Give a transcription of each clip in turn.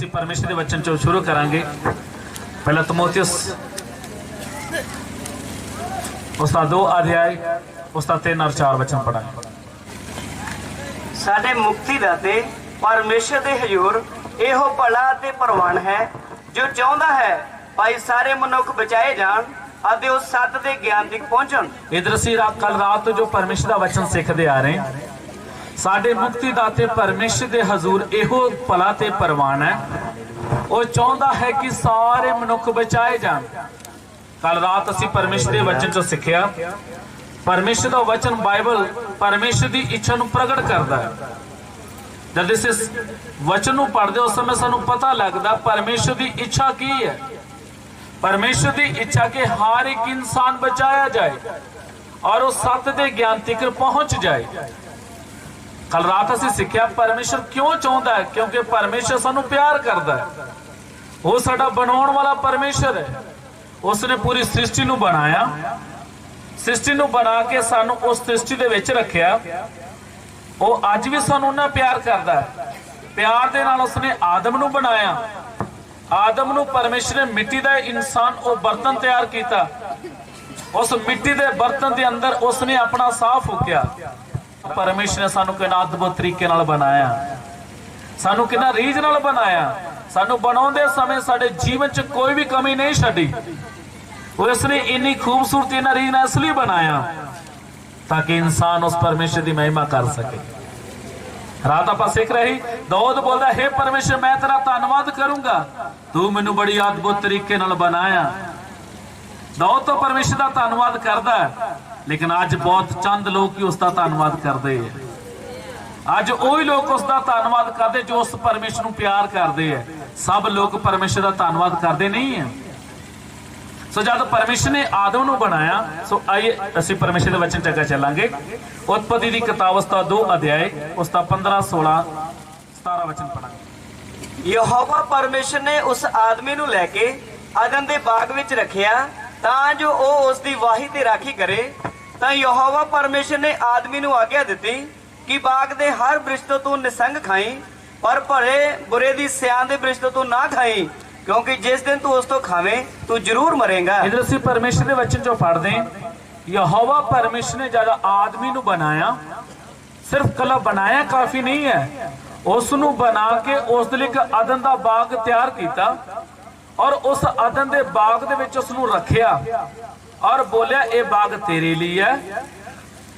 परमेश्वर के वचन चो शुरू करांगे। पहला तिमोथियुस उसका 2 अध्याय उसका 3 और 4 वचन पढ़ांगे। साडे मुक्तिदाते परमेश्वर दे हजूर एहो भला ते परवान है जो चाहुंदा है भाई सारे मनुख बचाए जान ਅਤੇ ਉਸ ਸੱਤ ਦੇ ਗਿਆਨ ਤੱਕ ਪਹੁੰਚਣ। इधर ਅਸੀਂ कल रात तो जो परमेश्वर का वचन सीखते आ रहे हैं, साडे मुक्तिदाते परमेश्वर दे हजूर एहो भला ते परवान है, वो चाहता है कि सारे मनुख बचाए जान। कल रात असी परमेश्वर के वचन चो सीखिया परमेश्वर का वचन बाइबल परमेश्वर की इच्छा नूं प्रगट करता है। जब इस वचन नूं पढ़दे उस समय सानूं पता लगता परमेश्वर की इच्छा की है। परमेश्वर की इच्छा के हर एक इंसान बचाया जाए और उस सत्य के ज्ञान तक पहुंच जाए। कल रात असी सीखिया परमेश्वर क्यों चाहता है, क्योंकि परमेश्वर सानू प्यार करता है। वो साडा बनाउण वाला परमेश्वर है। उसने पूरी सृष्टि नू बनाया, सृष्टि नू बना के सानू उस सृष्टि दे विच रखिया। वो अज भी सानू ना प्यार करता है। प्यार दे नाल उसने आदम नू बनाया। आदम नू परमेश्वर ने मिट्टी का इंसान वो बर्तन तैयार किया। उस मिट्टी के बर्तन के अंदर उसने अपना साह फूकिया। परमेश्वर ने सानू कितना अद्भुत तरीके नाल बनाया, सानू कितना रीझ नाल बनाया। सानू बनाउंदे समय साडे जीवन च कोई भी कमी नहीं छड्डी। उसने इन्नी खूबसूरती इन्ना रीझ नाल इसलिए बनाया ताकि इंसान उस परमेश्वर की महिमा कर सके। रात आप सीख रही दाऊद बोलता हे परमेश्वर मैं तेरा धन्यवाद करूंगा, तू मैनू बड़ी अद्भुत तरीके नाल बनाया। दाऊद तो परमेश्वर का धन्यवाद करता है, लेकिन अज बहुत चंद लोग ही उसका धन्यवाद करते हैं। अज वही लोग उसका धन्यवाद करते जो उस परमेश्वर को प्यार करते हैं। सब लोग परमेश्वर का धन्यवाद करते नहीं है। सो जब परमेश्वर ने आदम नू बनाया, सो आइए असीं परमेश्वर के वचन चक्कर चलांगे। उत्पत्ति की किताब उसका 2 अध्याय उसका 15, 16, 17 वचन पढ़ांगे। यहोवा परमेश्वर ने उस आदमी नू लैके अदन दे बाग विच रखिया तां जो ओ उस दी वाही ते राखी करे। तां यहोवा परमेश्वर ने आदमी नू आग्या दित्ती कि बाग दे हर वृक्ष तो तू निसंग खाई, पर भले बुरे दी सियाण दे वृक्ष तो तू ना खाई, क्योंकि जिस दिन तू उस तो खावे तू जरूर मरेगा। इधर से परमेश्वर के वचन जो पढ़ते हैं, यहोवा परमेश्वर ने जब आदमी नू बनाया, सिर्फ कला बनाया काफी नहीं है, उसनू बना के उस लिए अदन का बाग तैयार किया और उस अदन के बाग दे विच उसनू रखिया और बोलिया ये बाग तेरे लिए है।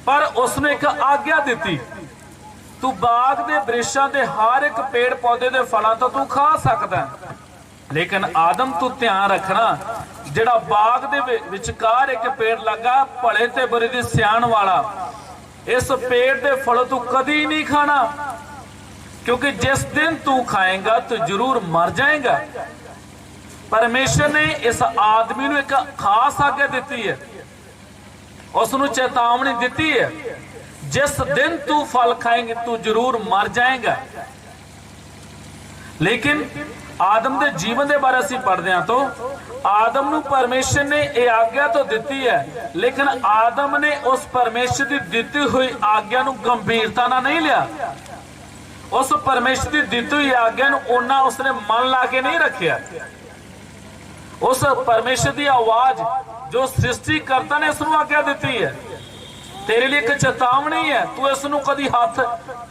पर उसने एक आग्ञा दी, तू बाग के वृक्षां दे हर एक पेड़ पौधे के फलों तो तू खा सकता है, लेकिन आदम तू ध्यान रखना जिहड़ा बाग दे विचकार एक पेड़ लगा भले ते बुरे दी सियाण वाला, इस पेड़ दे फल तू कदी नहीं खाना, क्योंकि जिस दिन तू खाएगा तू जरूर मर जाएगा। परमेश्वर ने इस आदमी नू एक खास आज्ञा दी है, उसनू चेतावनी दी है, जिस दिन तू फल खाएंगे तू जरूर मर जाएगा। लेकिन आदम के जीवन के बारे असीं पढ़ते हैं तो आदम नू परमेश्वर ने यह आज्ञा तो दी है, लेकिन आदम ने उस परमेश्वर की दी हुई आज्ञा नू गंभीरता ना नहीं लिया। उस परमेश्वर की दी हुई आज्ञा नू उन्ना उसने मन ला के नहीं रखिया। उस परमेश्वर की आवाज जो सृष्टिकर्ता ने इसनू आज्ञा दी है, तेरे लिए एक चेतावनी है, तू इसनू कदी हाथ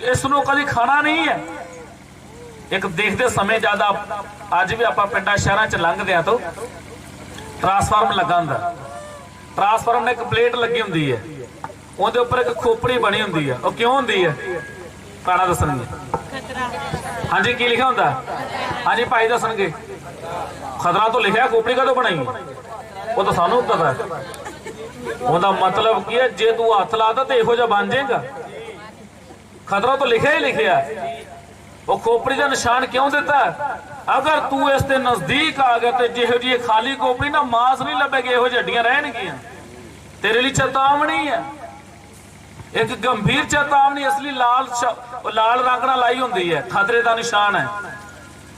इसनू कदी खाना नहीं है। एक देखते समय ज्यादा अज भी आप पिंडा शहर च लंघते हैं तो ट्रांसफार्म लगा हुंदा, ट्रांसफार्म ने एक प्लेट लगी हुंदी है, उहदे उपर एक खोपड़ी बनी हुंदी है। वो क्यों हुंदी है पाना दसणगे। हाँ जी की लिखा हुंदा? हाँ जी भाई दसणगे। खतरा तो लिखा, खोपड़ी का तो बनाई वो तो सानू पता है। उहदा मतलब की है जे तू हथ लाता तो इहो जिहा बन जाएगा। खतरा तो लिखा ही लिखा। वो खोपड़ी का निशान क्यों देता है? अगर तू इस दे नजदीक आ गया तो जिहो जी खाली खोपड़ी ना मांस नहीं लभेगी, इहो जिही हड्डियां रहणगियां। तेरे लिए चेतावनी है, एक गंभीर चेतावनी। असली लाल रंग नाल लाई हुंदी है, खतरे का निशान है।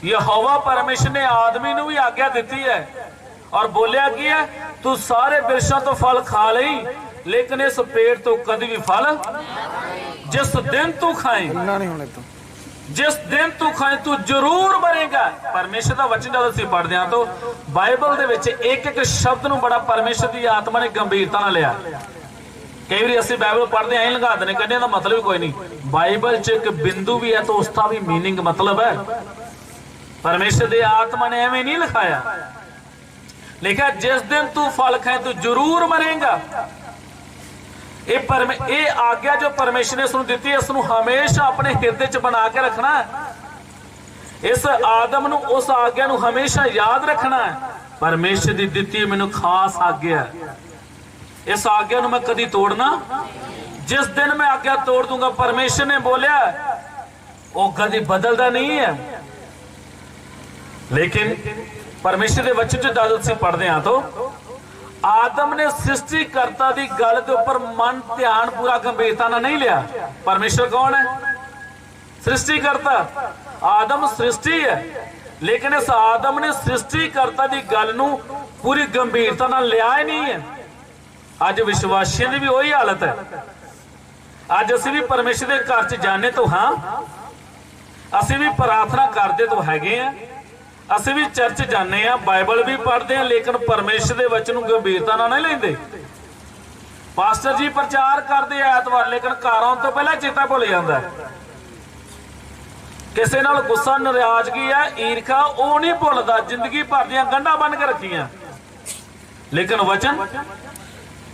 यहोवा परमेश्वर ने आदमी नू भी आज्ञा दी है और बोलिया कि है तू सारे वृक्षां तो फल खा लई, लेकिन इस पेड़ तो कभी भी फल जिस दिन तू खाए जिस दिन तू खाए तू जरूर मरेगा। परमेश्वर का वचन जब ਅਸੀਂ पढ़ते हैं तो बाइबल ਦੇ ਵਿੱਚ एक एक शब्द ਨੂੰ बड़ा परमेश्वर की आत्मा ने गंभीरता ਨਾਲ लिया। कई बार ਅਸੀਂ बाइबल पढ़ते हैं लगा देने कहने का मतलब ही कोई नहीं। बाइबल च एक बिंदु भी है तो उसका भी मीनिंग मतलब है। परमेश्वर की आत्मा ने एवं नहीं लिखाया, लिखा जिस दिन तू फल खाए तू जरूर मरेगा। ये आज्ञा जो परमेश्वर ने इसनूं दित्ती, इसनूं हमेशा अपने हिरदे च बना के रखना है। इस आदम नूं उस आज्ञा नूं हमेशा याद रखना है। परमेश्वर दी दित्ती मैनूं खास आज्ञा है, इस आज्ञा नूं मैं कदी तोड़ना। जिस दिन मैं आज्ञा तोड़ दूंगा, परमेश्वर ने बोलिया, वो कदी बदलता नहीं है। लेकिन परमेश्वर के वचन च जद असीं पढ़दे हां तो आदम ने सृष्टिकर्ता की गल के उपर मन ध्यान पूरा गंभीरता ना नहीं लिया। परमेश्वर कौन है? सृष्टिकर्ता। आदम सृष्टि है, लेकिन इस आदम ने सृष्टिकर्ता की गल नूं पूरी गंभीरता ना लिया ही नहीं है। अज विश्वासियों की भी वही हालत है। अज असीं भी परमेश्वर के घर च जाने तो हाँ, असीं भी प्रार्थना करते तो हैगे हैं, ਅਸੀਂ भी चर्च जाने बाइबल भी पढ़ते हैं, लेकिन परमेश्वर के वचन को गंभीरता ना नहीं लेंदे। पास्टर जी प्रचार करते ऐतवार, लेकिन घर आउण तो पहले चेता भुल जाता है। किसी नाल गुस्सा नाराजगी है, ईर्खा वो नहीं भुलदा, जिंदगी भर दियां गंढां बन के रखियां। लेकिन वचन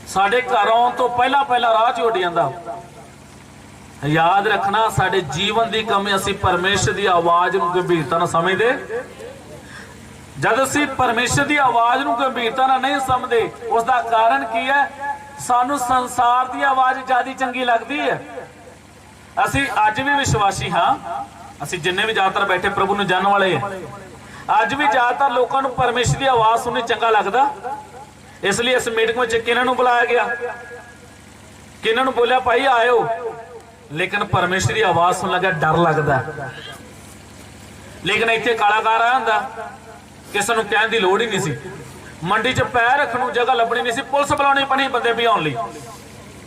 साडे घर आउण तो पहला पहला राह च उड़ जांदा। याद रखना, साडे जीवन की कमी असीं परमेश्वर की आवाज़ नूं गंभीरता नाल समझदे। जब असीं परमेश्वर की आवाज़ नूं गंभीरता नाल नहीं समझदे, उसका कारण की है? सानू संसार की आवाज़ ज़्यादा चंगी लगती है। असीं अज भी विश्वासी हाँ, असीं जिन्ने भी ज़्यादातर बैठे प्रभु नूं जानने वाले हैं, अज भी ज़्यादातर लोगों नूं परमेश्वर की आवाज़ सुननी चंगा लगता। इसलिए इस मीटिंग में किन्हां नूं बुलाया गया, किन्हां नूं बोलिया भाई आयो, लेकिन परमेश्वर की आवाज़ सुन लगा डर लगता। लेकिन इत्थे कलाकार आया हुंदा, किसी को कहने की लोड़ ही नहीं सी। मंडी च पैर रखने को जगह लभनी नहीं सी, पुलिस बुलानी पड़ी बंदे भी आने लई।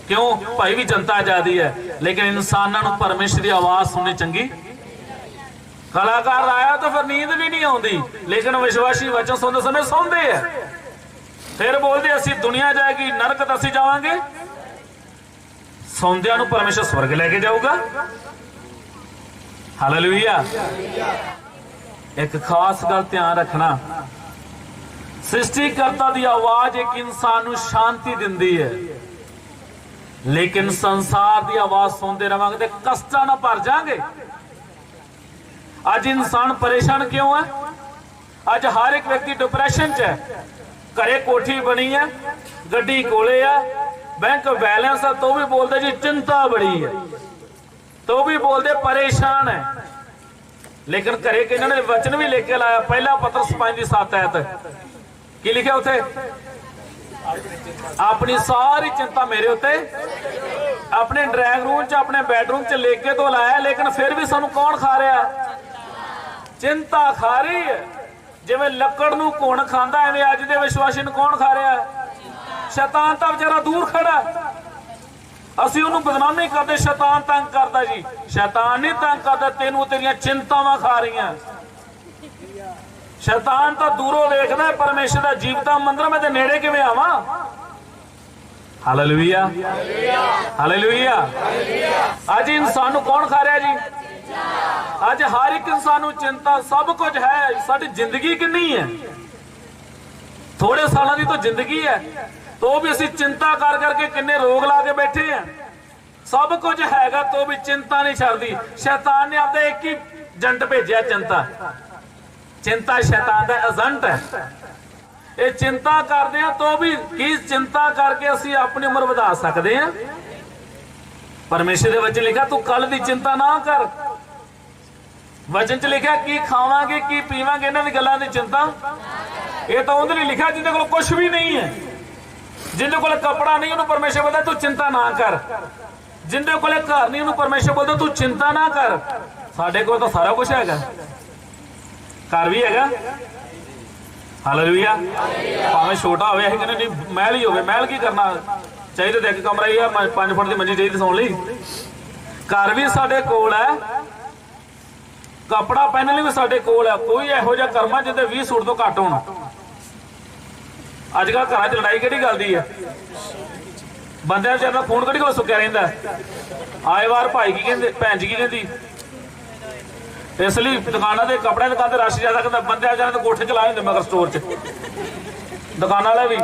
क्यों भाई भी जनता आजादी है, लेकिन इंसानों को परमेश्वर की आवाज़ सुननी चंगी। कलाकार आया तो फिर नींद भी नहीं आती, लेकिन विश्वासी वचन सुनते समय सौंदे है। फिर बोलते असीं दुनिया जाएगी, नरक तो असीं जावांगे। सौंदियां नूं परमेश्वर स्वर्ग लेके जाऊगा। हालेलुया। एक खास गल ध्यान रखना, सृष्टिकर्ता की आवाज एक इंसान नूं शांति दिंदी है, लेकिन संसार की आवाज सुनते रहांगे तो कष्टां नाल भर जाएंगे। अज इंसान परेशान क्यों है? अज हर एक व्यक्ति डिप्रेशन च है। घरे कोठी बनी है, गड्डी कोले है, बैंक बैलेंस है, तो भी बोलते जी चिंता बड़ी है, तो भी बोलते परेशान है। लेकिन घरे कि इन्होंने वचन भी लेके लाया, पहला पत्रस 5:7 की लिखा उसे, अपनी सारी चिंता मेरे उत्ते अपने ड्राइंग रूम च अपने बेडरूम च लेके तो लाया, लेकिन फिर भी सानू कौन खा रहा है? चिंता खा रही है। जिवें लकड़ नूं घुण खांदा, एवें अज दे विश्वासी नूं कौन खा रहा है? शैतान तो बेचारा दूर खड़ा। असीं उहनूं बदनामी करते, शैतान तंग करता जी। शैतान नहीं तंग करता, तेनू तेरियां चिंतावां खा रही। शैतान तो दूरों देखदा है परमेश्वर दा जीवता मंदिर में ते नेड़े किवें आवां। Hallelujah, hallelujah. अज इंसान कौन खा रहा जी? अज हर एक इंसान चिंता, सब कुछ है। साडी जिंदगी कितनी है? थोड़े सालों की तो जिंदगी है, तो भी असीं चिंता कर करके किन्ने रोग ला के बैठे हैं। सब कुछ हैगा तो भी चिंता नहीं छड्डदी। शैतान ने आपदा एक ही जंट भेजिया, चिंता। चिंता शैतान का एजेंट है। ये चिंता करते हैं तो भी की चिंता करके असीं अपनी उम्र वधा सकते हैं? परमेश्वर के वचन लिखा तू कल की चिंता ना कर। वचन च लिखा की खावांगे की पीवांगे, इन्हां दी गल्लां दी चिंता। ये तो उन्हें लिखा जिंदे कोल कुछ भी नहीं है, जिंदे कोल कपड़ा नहीं, उन्होंने परमेश्वर बोलता तू चिंता ना कर। जिंदे कोल घर नहीं, उन्होंने परमेश्वर बोलता तू चिंता ना कर। साडे कोल तो सारा कुछ हैगा, घर भी हैगा। हालेलुया। भावें छोटा होवे, असीं कहंदे नहीं महल ही होवे। महल की करना चाहिए? तो एक कमरा ही है, 5 फुट की मंजी चाहिए सौण लई। घर भी साडे कोल है, कपड़ा पहनने भी साडे कोल है, कोई इहो जिहा कर्मा जिहदे 20 सूट तो घट होना। अजकल घर च लड़ाई किहड़ी गल दी है, बंदे विचार खून कड़ी कोल सुक्या रहिंदा। आए वार भाई की कहंदे, भैन जी की कहंदी, इसलिए दुकाना के कपड़े दुकान से रश ज्यादा कहता, बंदे विचारे तो कोठे च लाए होंदे मगर स्टोर च दुकान वाले भी।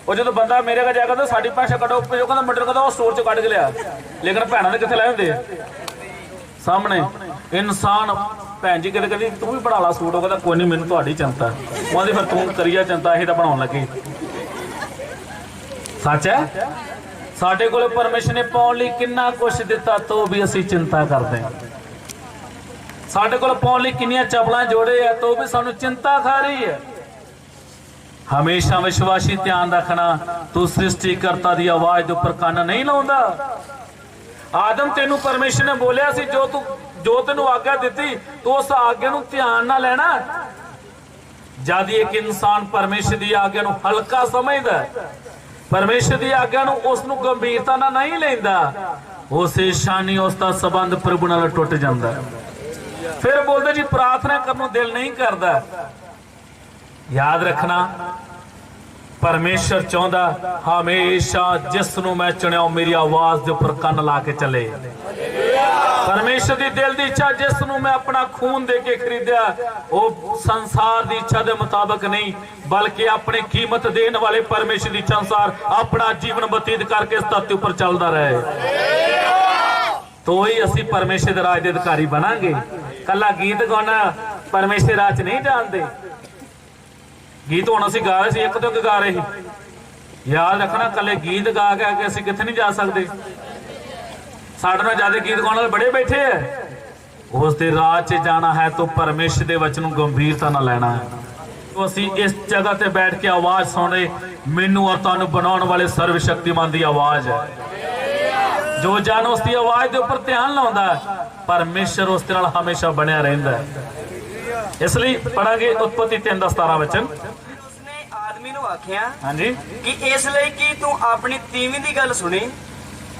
वो जो बंदा मेरे का जाएगा तो साड़ी भाषा कटो, जो कहता मटर कहता वो स्टोर च कट के लिया, लेकिन भैनों ने कितने लाए होंदे सामने। इंसान भैन जी कहते कहती तू भी बना ला सूट, वो कहता कोई नहीं मैनूं तुहाडी चिंता, वो फिर तू करिए चिंता, असीं तां बनाउण लगे। सच है, साडे कोल परमेश्वर ने पाउण लई किन्ना कुछ दिता तो भी असीं चिंता करदे हां। साडे कोल पाउण लई किन्नियां चपलां जोड़े है तो भी सानूं चिंता खा रही है। हमेशा विश्वासी ध्यान रखना, तू सृष्टिकर्ता की आवाज के उपर कान नहीं लाउंदा। आदम तेनू परमेश्वर ने बोलिया सी, जो तेनू आज्ञा दी तो उस आज्ञा नू ध्यान ना लेना। जद एक इंसान परमेश्वर की आज्ञा नू हल्का समझदा, परमेश्वर की आज्ञा नू उसनू गंभीरता ना नहीं लेंदा, उस शानी उसका संबंध प्रभु नाल टुट जांदा। फिर बोलते जी प्रार्थना करने दिल नहीं करता। याद रखना, परमेश्वर चाहता हमेशा जिसनू मैं चुनिया मेरी आवाज के उपर कन ला के चले। परमेश्वर की दिल की इच्छा जिसनू मैं अपना खून दे के खरीदा, वो संसार की इच्छा के मुताबिक नहीं, बल्कि अपनी कीमत देने वाले परमेश्वर की इच्छा अनुसार अपना जीवन बतीत करके इस धरती उपर चलता रहे, तो ही असी परमेश्वर के राज के अधिकारी बनांगे। कला गीत गाना परमेश्वर राज नहीं जानते, गीत हुण असीं गा रहे सी, एक तो एक गा रहे ही। याद रखना, कले गीत गा के असीं कित्थे नहीं जा सकते। साडे नाल ज्यादा गीत गाउण वाले बड़े बैठे है। उस दे राज च जाना है तो परमेश्वर के वचन गंभीरता नाल लैना है। तो असीं इस जगह ते बैठ के आवाज सुन रहे, मैनू और तुहानूं बनाउण वाले सर्वशक्तिमान की आवाज है। जो जन उसकी आवाज के उपर ध्यान लाउंदा, परमेश्वर उस दे नाल हमेशा बनिया रहिंदा है। इसलिए पढ़ांगे उत्पत्ति 3:17 वचन। उसने आदमी नू आख्या, हाँ जी, कि इसलिए कि तू अपनी तीवी दी गल सुनी।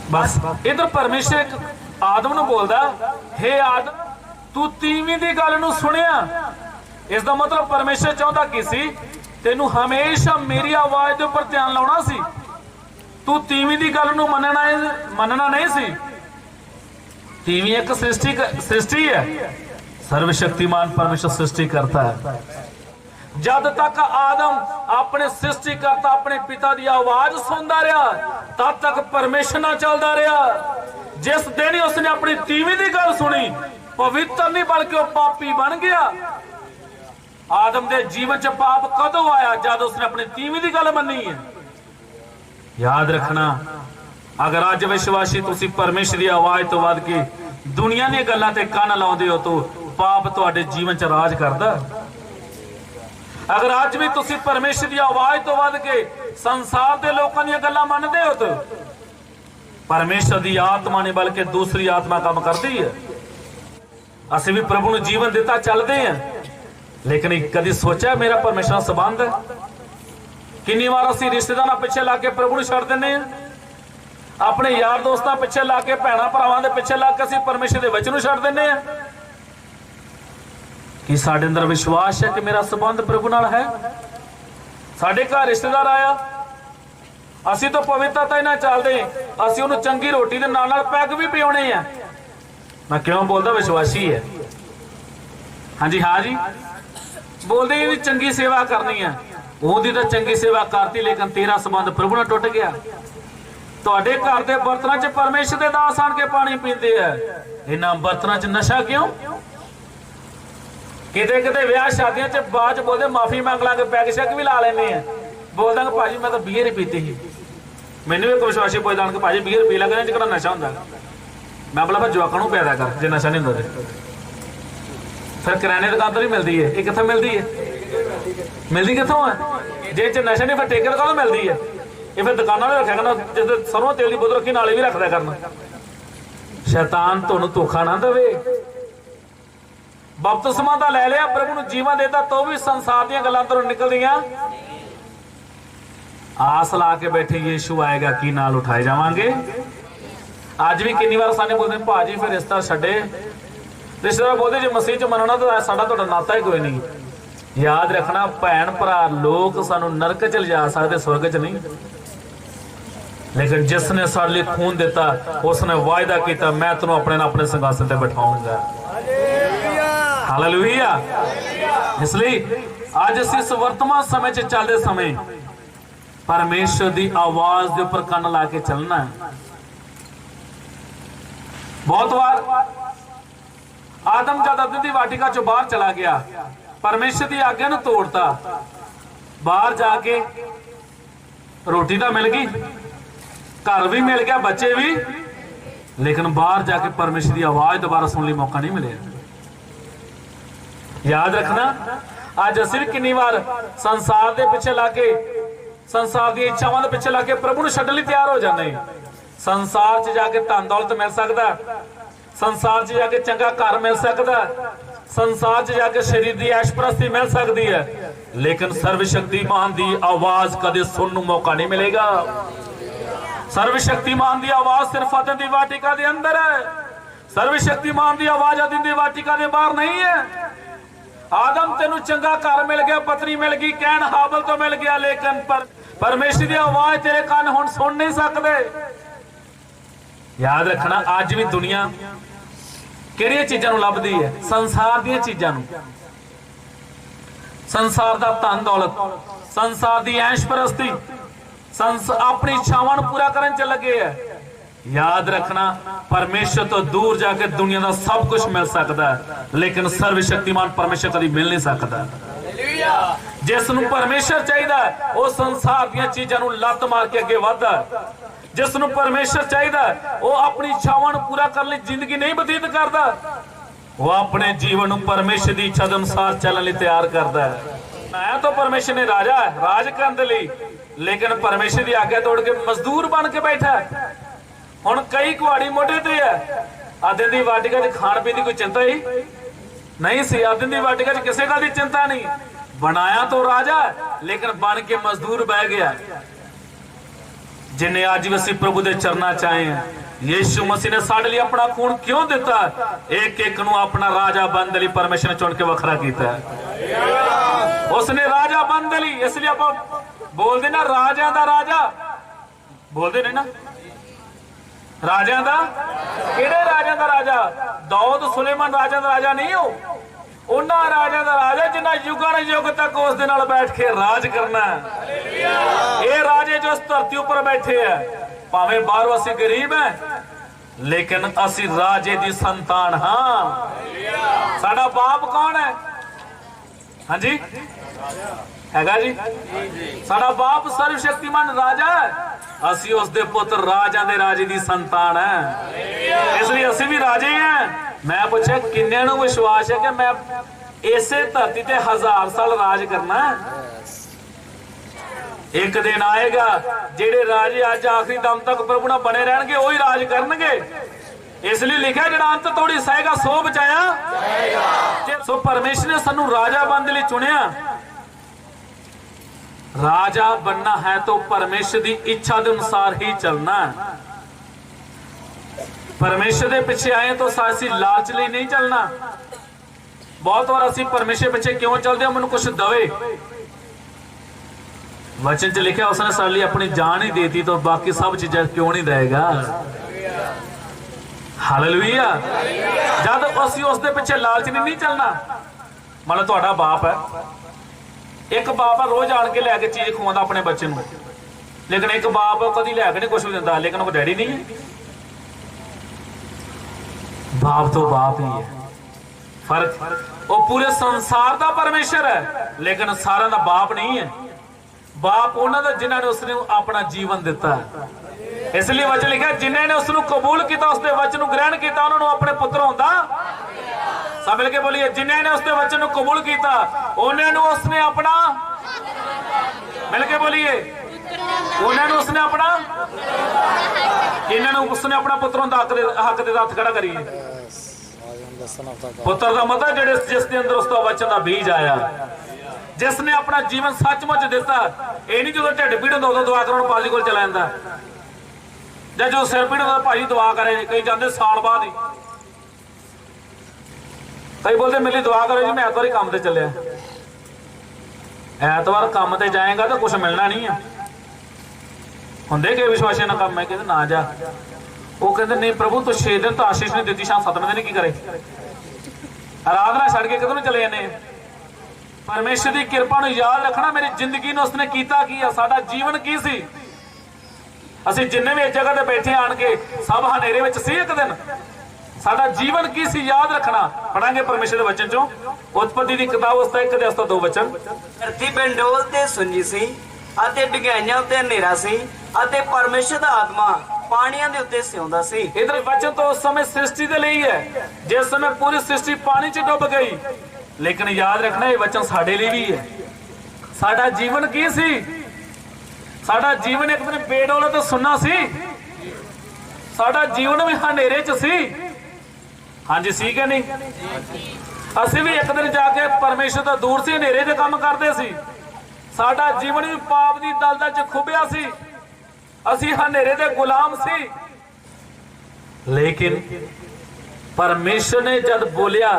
बस इधर परमेश्वर एक आदम नू बोलदा, हे आदम तू तीवी दी गल नू सुनिया। इसका मतलब परमेश्वर चाहता की सी, तेनू हमेशा मेरी आवाज के उपर ध्यान लाउणा सी, तू तीवी दी गल नू मनना नहीं सी। तीवी एक सृष्टि है, सर्वशक्तिमान परमेश्वर सृष्टि करता है। जब तक आदम अपने सृष्टिकर्ता अपने पिता की आवाज सुनता रहा, तब तक परमेश्वर ना चलता रहा। जिस दिन ही उसने अपनी तीवी की गल सुनी, पवित्र नहीं बल्कि वह पापी बन गया। आदम के जीवन च पाप कदों आया? जब उसने अपनी तीवी की गल मनी है। याद रखना, अगर अज विश्वासी तुसी परमेश्वर की आवाज तो वध के दुनिया दी गल्लां ते कान लाउंदे हो तो पाप तुहाडे जीवन च राज करदा। अगर अज भी तुसी परमेश्वर की आवाज तो वध के संसार के लोगों दी गल्लां मनदे हो तो परमेश्वर की आत्मा ने बल्कि दूसरी आत्मा काम करती है। असी भी प्रभु ने जीवन दिता चलते हैं, लेकिन कभी सोचा मेरा परमेश्वर संबंध है? कितनी बार असी रिश्तेदार पिछे ला के प्रभु ने छड़ देने हैं, अपने यार दोस्तों पिछे ला के भैन भरावां दे पिछे ला के असी परमेश्वर के वचन छड़ देने हैं। कि साडे अंदर विश्वास है कि मेरा संबंध प्रभु नाल है? साडे घर रिश्तेदार आया, असी तो पवित्रता ही ना चलते, असी उन्हें चंगी रोटी के नाल पैग भी पियाने हैं। मैं क्यों बोलता? विश्वासी है। हाँ जी, हाँ जी, बोलते ही चंगी सेवा करनी है, ਉਹਦੀ ਤਾਂ ਚੰਗੀ सेवा करती, लेकिन तेरा संबंध प्रभु ਨਾਲ टुट गया। ਤੁਹਾਡੇ घर के बर्तनों च परमेश्वर के दास आन के पानी पीते हैं, इन्हां बर्तनों च नशा क्यों? किते किते विआह शादियों च बाद च बोलते माफी मंग लांगे, पैग शैग भी ला लेने हैं, बोल देंगे भाजी मैं तो बीयर ही पीती ही। मैंने भी एक विश्वासी पुछदा कि भाजी बीयर पी लगे च नशा होंदा? मैं बोला जवाकां नूं पैदा कर जे नशा नहीं होंदा। फिर किराने दुकान तो नहीं मिलती है, ये कित्थों मिलती है? मिलती कितों है? जे च नशा नहीं फिर ठेके दुकान मिलती है। ये फिर दुकाना भी रखा करना, जिस सरों तेल की बोतल रखी नाले भी रखदा करना। शैतान तुहानूं धोखा ना देवे। बपतिस्मा दा लै लिया, प्रभु नूं जीवन देता तो भी संसार दीयां गल्लां तों निकलदियां। आस ला के बैठे यीशु आएगा की नाल उठाए जावांगे। अज भी कितनी बार साने बोलते भाजी फिर रिश्ता छड्डे, रिश्तेदार बोलते जे मसीह च मनना तो साडा तुहाडा नाता ही कोई नहीं। याद रखना भैन भरा लोग सानू नरक च लिजा सकते, स्वर्ग च नहीं। लेकिन जिसने साडे लिए खून दिता उसने वायदा किया मैं तेनों अपने ना अपने सिंहासन ते बिठाऊंगा। हालेलुया। इसलिए आज असीं इस वर्तमान समय च चलते समय परमेश्वर की आवाज के उपर कन ला के चलना है। बहुत बार आदम जब अदन की वाटिका चो बाहर चला गया, परमेश्वर की आज्ञा नूं तोड़ता, बाहर जाके रोटी तो मिल गई, घर भी मिल गया, बच्चे भी, लेकिन बाहर जाके परमेश्वर की आवाज दोबारा सुनने का मौका नहीं मिले। याद रखना अज असीं भी कितनी बार संसार के पिछे लाके, संसार दी इच्छावां दे पिछे लाके प्रभु नूं छड्डण लई तैयार हो जांदे। संसार च जाके धन दौलत मिल सकदा, संसार च जाके चंगा घर मिल सकदा, संसार च जाके शरीर की ऐशप्रस्ती मिल सकती है, लेकिन सर्वशक्तिमान की आवाज कदे सुनने को मौका नहीं मिलेगा। सर्वशक्तिमान की आवाज सिर्फ अदन की वाटिका के अंदर है। सर्वशक्तिमान की आवाज अदन की वाटिका के बाहर नहीं है। आदम तेनू चंगा घर मिल गया, पत्नी मिल गई, कैन हाबल तो मिल गया, लेकिन परमेश्वर की आवाज तेरे कान हुण सुन नहीं सकते। याद रखना अज भी दुनिया किहड़ियां चीजां नूं लभदी है? संसार दीयां चीजां नूं, संसार दा धन दौलत, संसार दी ऐश परस्ती, अपनी इच्छावां नूं पूरा करन च लगे है। याद रखना परमेश्वर तो दूर जाके दुनिया का सब कुछ मिल सकता है, लेकिन सर्वशक्तिमान परमेश्वर कभी मिल नहीं सकता। जिसनूं परमेश्वर चाहिए वो संसार दी चीज़ों नूं लत मार के अगे वधदा है। जिसनूं परमेश्वर चाहिए वो अपनी इच्छावां नूं पूरा करने लई जिंदगी नहीं बतीत करता, वो अपने जीवन नूं परमेश्वर की इच्छा के अनुसार चलने लई तैयार करता है। मैं तो परमेश्वर ने राजा है राज करने लई, लेकिन परमेश्वर की आज्ञा तोड़ के मजदूर बन के बैठा है। हुण कई कुहाड़ी मोढे ते है। अदन की वाटिका च खाण पीण की कोई चिंता ही नहीं सी। अदन की वाटिका च किसी गल की चिंता नहीं। बनाया तो राजा लेकिन बन के मजदूर बह गया। जिन्हें अज भी असीं प्रभु के चरना चाहे हैं, यीशु मसीह ने साडे लिए अपना खून क्यों दिता? एक एक नूं अपना राजा बनने लई परमेश्वर ने चुन के वखरा किया है। उसने राजा बनने लई, इसलिए आपां बोलदे ना राजा दा राजा, बोलदे नहीं ना राजा दा, किहड़े राजा दा राजा? दाऊद सुलेमान राजा दा राजा नहीं हो, उन्हां राजा दा राजा जिन्हां युगां युग तक उस दे नाल बैठ के राज करना है। ये राजे जो इस धरती उपर बैठे है, भावें बाहरों असीं गरीब है, लेकिन असीं राजे दी संतान हाँ। साडा बाप कौन है? हाँ जी हैगा जी, साडा बाप सर्वशक्तिमान राजा है। असी उसके पुत्र राजा दे राजे दी संतान है, इसलिए असी भी राजे हैं। मैं पूछा किन्ने नूं विश्वास है कि मैं इसे धरती ते 1000 साल राज करना है? एक दिन आएगा जेड़े राजे अज आखिरी दम तक प्रभु नाल बने रहणगे वही राज करनगे। इसलिए लिखा जिहड़ा अंत तोड़ी सहेगा सो बचाया। सो परमेश्वर ने सानू राजा बनने लई चुनिया। राजा बनना है तो परमेश्वर की इच्छा के अनुसार ही चलना है। परमेश्वर के पिछे आए तो असीं लालच लिए नहीं चलना। बहुत बार असीं परमेश्वर पिछे क्यों चलते हैं? मैनूं कुछ दवे। वचन च लिखा उसने साडे लिए अपनी जान ही देती, तो बाकी सब चीजें क्यों नहीं देगा? हालेलुया। जब असीं उसके पिछे लालच नहीं चलना। मान लो तुहाडा बाप है, एक बाप रोज आन के लैके चीज खवांदा अपने बच्चे नूं, लेकिन एक बाप कदी लैके नहीं कुछ भी दिंदा, लेकिन वो डैडी नहीं है। बाप तो बाप ही है। फर्क वो पूरे संसार का परमेश्वर है, लेकिन सारा का बाप नहीं है। बाप उन्होंने जिन्हों ने उसने अपना जीवन दिता है। इसलिए वचन लिखा जिन्होंने उसको कबूल किया, उसके वचन को ग्रहण किया, उन्होंने अपने पुत्र होंदा। सब मिलके बोलिए जिन्होंने उसके वचन को कबूल किया उन्होंने उसने अपना, मिलके बोलिए उन्होंने उसने अपना, इन्होंने उसने अपना पुत्र होंदा। हक दे हथ खड़ा करिए। पुत्र का मतलब जेड़े जिसके अंदर उसका वचन का बीज आया, जिसने अपना जीवन सचमुच दिता। ये नहीं जो ढिड पीड़ होंदा उदों दुआ करो पाजी कोल चला जांदा, जां जो सिर पीड़ होंदा भाजी दुआ करे। कई जांदे साल बाद ही। कई बोलते मेरी दुआ करो जी, मैं ऐतवार ही काम ते चलिया। ऐतवार काम ते जाएगा तो कुछ मिलना नहीं है। होंगे कि विश्वासी ना काम, मैं कहते ना जा। वो कहते नहीं प्रभु तो 6 दिन तो आशीष नहीं दी, शाम 7वें दिन की करे, आराधना छड़ के किधर चले जाने। परमेश्वर की कृपा नूं याद रखना, मेरी जिंदगी ने उसने कीता की है, साडा जीवन की सी। असीं जिन्ने भी इस जगह ते बैठे आण के सब हनेरे विच सी। एक दिन साडा जीवन की सी, याद रखना। पढ़ांगे परमेश्वर के वचन चों, उत्पत्ति की किताब उसका 1 अध्याय 2 वचन। धरती बेंडोल ते सुंजी सी अते डुंघाइयां उत्ते हनेरा सी अते परमेश्वर दा आत्मा पानियां दे उत्ते सिउंदा सी। इधर वचन तो उस समय सृष्टि दे लिए है, जिस समय पूरी सृष्टि पानी च डुब गई। लेकिन याद रखना ये वचन साडे लिए भी है। साडा जीवन की सी? साडा जीवन एक दिन बेडोले तो सुनना सी। साडा जीवन भी हनेरे च सी। हाँ जी, सी के नहीं? असी भी एक दिन जाके परमेश्वर तो दूर से हनेरे दे काम करते सी। साडा जीवन भी पाप दी दलदल च खुबिया सी। असी हनेरे दे गुलाम सी। लेकिन परमेश्वर ने जब बोलिया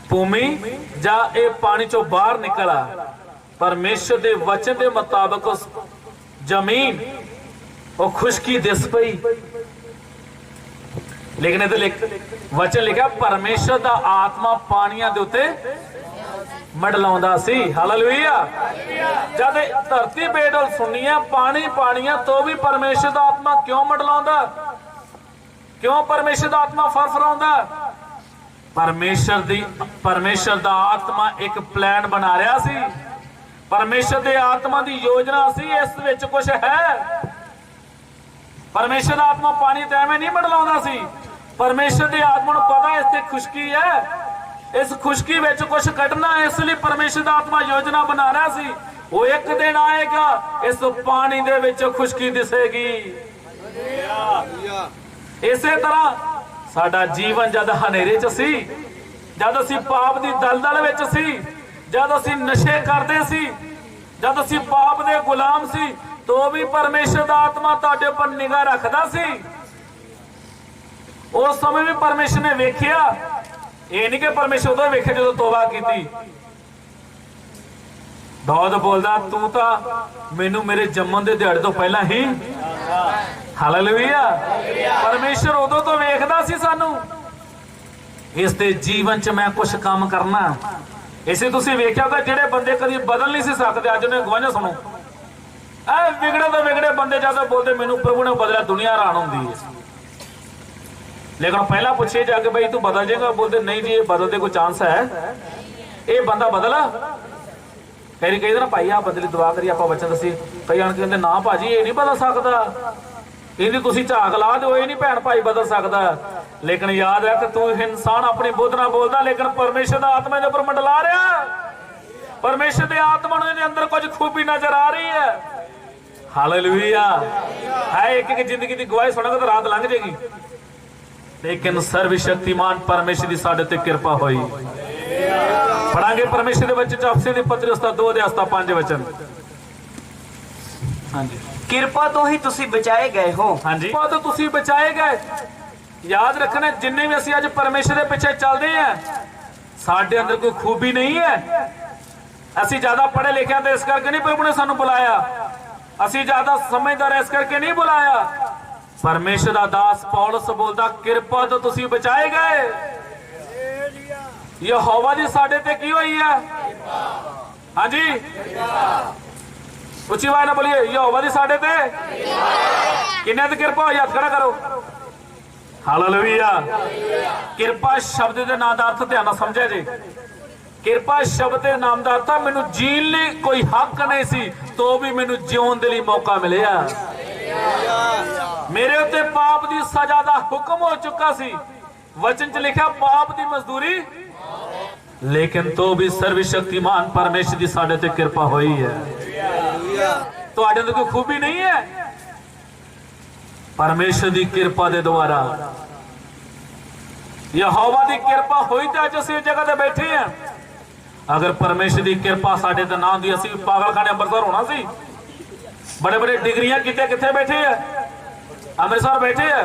भूमि जा ए पानी चो बाहर निकला, परमेश्वर दे वचन दे मुताबिक उस जमीन वो खुशकी दिस पई। लेकिन इधर वचन लिखा परमेश्वर दा आत्मा पानियां दे उत्ते मंडलाउंदा सी। हालेलुया। जद धरती बेडोल सुनी है, पानी पानियां, तो भी परमेश्वर दा आत्मा क्यों मंडलाउंदा? क्यों परमेश्वर दा आत्मा फरफराउंदा? परमेश्वर दा आत्मा एक प्लान बना रहा सी। परमेश्वर दे आत्मा दी योजना सी, इस विच कुछ है। परमेश्वर दा आत्मा पानी ते एवें नहीं मंडलाउंदा सी। परमेश्वर दे आत्मा नूं पता है इत्थे खुशकी है, इस खुशकी विच कुछ कढना है, इसलिए परमेश्वर दा आत्मा योजना बना रहा सी। वो एक दिन आएगा, इस पानी दे विच खुशकी दिसेगी। इसे तरह साडा जीवन जद हनेरे च सी, जद असीं पाप दी दलदल विच सी, जद असीं नशे करदे सी, जद असीं पाप दे गुलाम सी, तो भी परमेश्वर दा आत्मा तुहाडे उपर निगाह रखदा सी। उस समय भी परमेश्वर ने वेखिया। ये नहीं कि परमेश्वर उदों वेखे जो तौबा की। दाऊद बोलदा तू तां मैनू मेरे जम्मन दे दिहाड़े तो पहला ही। हालेलुया। परमेश्वर उदों तो वेखदा सी सानू। इस दे जीवन च मैं कुछ काम करना। इसे तुसीं वेख्या कि जेड़े बंदे कदी बदल नहीं सी सकदे, अज उन्हें गवाहियां सुनो। ऐ विगड़े तो विगड़े बंदे ज्यादा बोलते मैनू प्रभु ने बदलिया, दुनिया हैरान होंदी है। लेकिन पहला पूछे जाके भाई तू बदल जाएगा, बोलते नहीं जी ये बदलते कोई चांस है? ये बंदा बदला कई कही ना भाई आप बदली दुआ करिए, आप वचन दसी। कई आन के कहते ना भाजी ये नहीं बदल सकता, इहदी तुसीं झाक ला दो, ये नहीं भैन भाई बदल सकता। लेकिन याद है कि तू इंसान अपनी बुद्ध ना बोलता, लेकिन परमेश्वर का आत्मा के उपर मंडला रहा। परमेश्वर के आत्मा के अंदर कुछ खूबी नजर आ रही है। हालेलुया। है एक जिंदगी की गवाही सुनोगे तो रात लंघ जाएगी, लेकिन सर्वशक्तिमान परमेश्वर की साडे ते कृपा हुई। पढ़ांगे परमेश्वर के वचन अफसियों दी पत्री उसदा 2 अध्याय 5 वचन। हाँ जी। किरपा तो ही तुसी बचाए गए हो। हाँ जी, तो तुसी बचाए गए। याद रखना जिन्ने भी असीं अज परमेश्वर के पीछे चलते हैं, साडे अंदर कोई खूबी नहीं है। असीं ज्यादा पढ़े लिखे तो इस करके नहीं प्रभु ने सानू बुलाया, असीं ज्यादा समझदार इस करके नहीं बुलाया। परमेश्वर का दास पौलुस बोलदा किरपा तो तुसी बचाए गए। यहोवा दी साडे ते की होई है? हाँ जी, उच्ची आवाज ना बोलिए। यहोवा दी साडे ते किन्ने ते कृपा होई? हाथ खड़ा करो। हालेलुया। किरपा शब्द के नाम का अर्थ ध्यान समझे जी। किरपा शब्द के नाम का अर्थ मैनू जीण लई कोई हक नहीं सी, तो भी मैनू जीवन दे लई मौका मिलिया। मेरे उत्ते पाप दी सजा दा हुक्म हो चुका सी। वचन च लिखा पाप दी मजदूरी, लेकिन तो भी सर्वशक्तिमान परमेश्वर की साडे ते कृपा हुई है। तुहाडे अंदर कोई खूबी नहीं है, परमेश्वर की कृपा दे द्वारा यहोवा की कृपा हुई तो अज असीं इस जगह ते बैठे हैं। अगर परमेश्वर की कृपा साडे ते ना होंदी असीं पागलखाने अंमृतसर होना सी। बड़े बड़े डिग्रियां किते किथे बैठे हैं? अमृतसर बैठे हैं।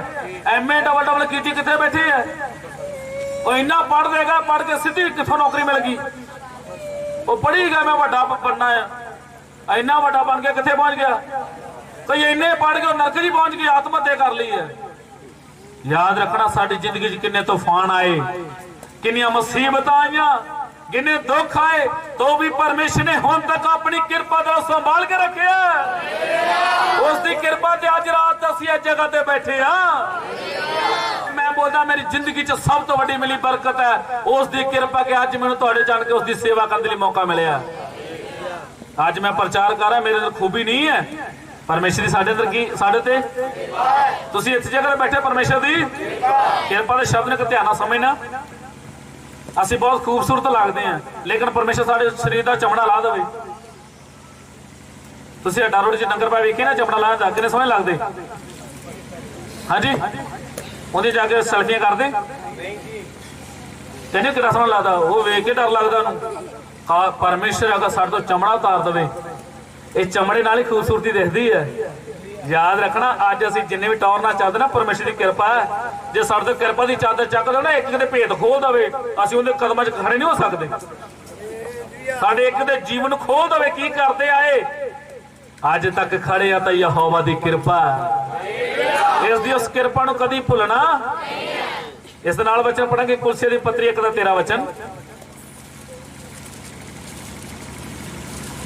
MA डबल की किथे बैठे हैं? ਉਹ ਇੰਨਾ ਪੜ੍ਹ ਦੇਗਾ, ਪੜ੍ਹ ਕੇ ਸਿੱਧੀ ਕਿੱਥੋਂ ਨੌਕਰੀ ਮਿਲ ਗਈ। ਉਹ ਪੜ੍ਹੀ ਗਿਆ ਮੈਂ ਵੱਡਾ ਬਣਨਾ ਆ, ਇੰਨਾ ਵੱਡਾ ਬਣ ਗਿਆ ਕਿੱਥੇ ਪਹੁੰਚ ਗਿਆ। ਕਈ ਇੰਨੇ ਪੜ੍ਹ ਕੇ ਨਰਕ ਜੀ ਪਹੁੰਚ ਗਈ, ਆਤਮ ਹੱਤਿਆ ਕਰ ਲਈ ਹੈ। ਯਾਦ ਰੱਖਣਾ ਸਾਡੀ ਜ਼ਿੰਦਗੀ 'ਚ ਕਿੰਨੇ ਤੂਫਾਨ ਆਏ, ਕਿੰਨੀਆਂ ਮੁਸੀਬਤਾਂ ਆਈਆਂ, किन्ने दुख आए, तो भी परमेश्वर ने हुण तक अपनी कृपा दा संभाल के रखिया। उसकी कृपा ते अज रात असीं इस जगह ते बैठे हाँ। मैं बोलदा मेरी जिंदगी च सब तो वड्डी मिली बरकत है उसकी कृपा के अज मैनूं तुहाडे जान के उसकी सेवा करने लई मौका मिलिया। अज मैं प्रचार कर रहा, मेरे अंदर खूबी नहीं है, परमेश्वर दी साडे अंदर की साडे ते तुसीं इस जगह ते बैठे परमेश्वर दी कृपा दे शब्द ने ध्यान नाल समझना। ਅਸੀਂ बहुत खूबसूरत लगते हैं, लेकिन परमेश्वर साढ़े शरीर का चमड़ा ला दे। तुसीं अड्डा रोड च लंगर पाए वेखे ना, चमड़ा लाया कितने सोहने लगते। हाँ जी, उन्हें जाके सेल्फियां करते तेन कितना सोहना लगता, वो वेख के डर लगता उन्होंने। परमेश्वर अगर साढ़े तो चमड़ा उतार दे, ये चमड़े नाल ही खूबसूरती दिखती है। याद रखना अज असीं जिन्ने भी टौर नाल चलदे ना, परमेश्वर की कृपा है। जे साडे ते कृपा की चादर चक दो ना, एक दे भेद खोल दवे, असीं उहदे कदमां 'च खड़े नहीं हो सकते। साडे एक दे जीवन खोल दवे, की करते आए अज तक खड़े आ तां यहोवा दी कृपा। इस दी उस कृपा नूं कदी भुलना। इस नाल वचन पढ़ांगे कुलसिया दी पत्री 1:13 वचन।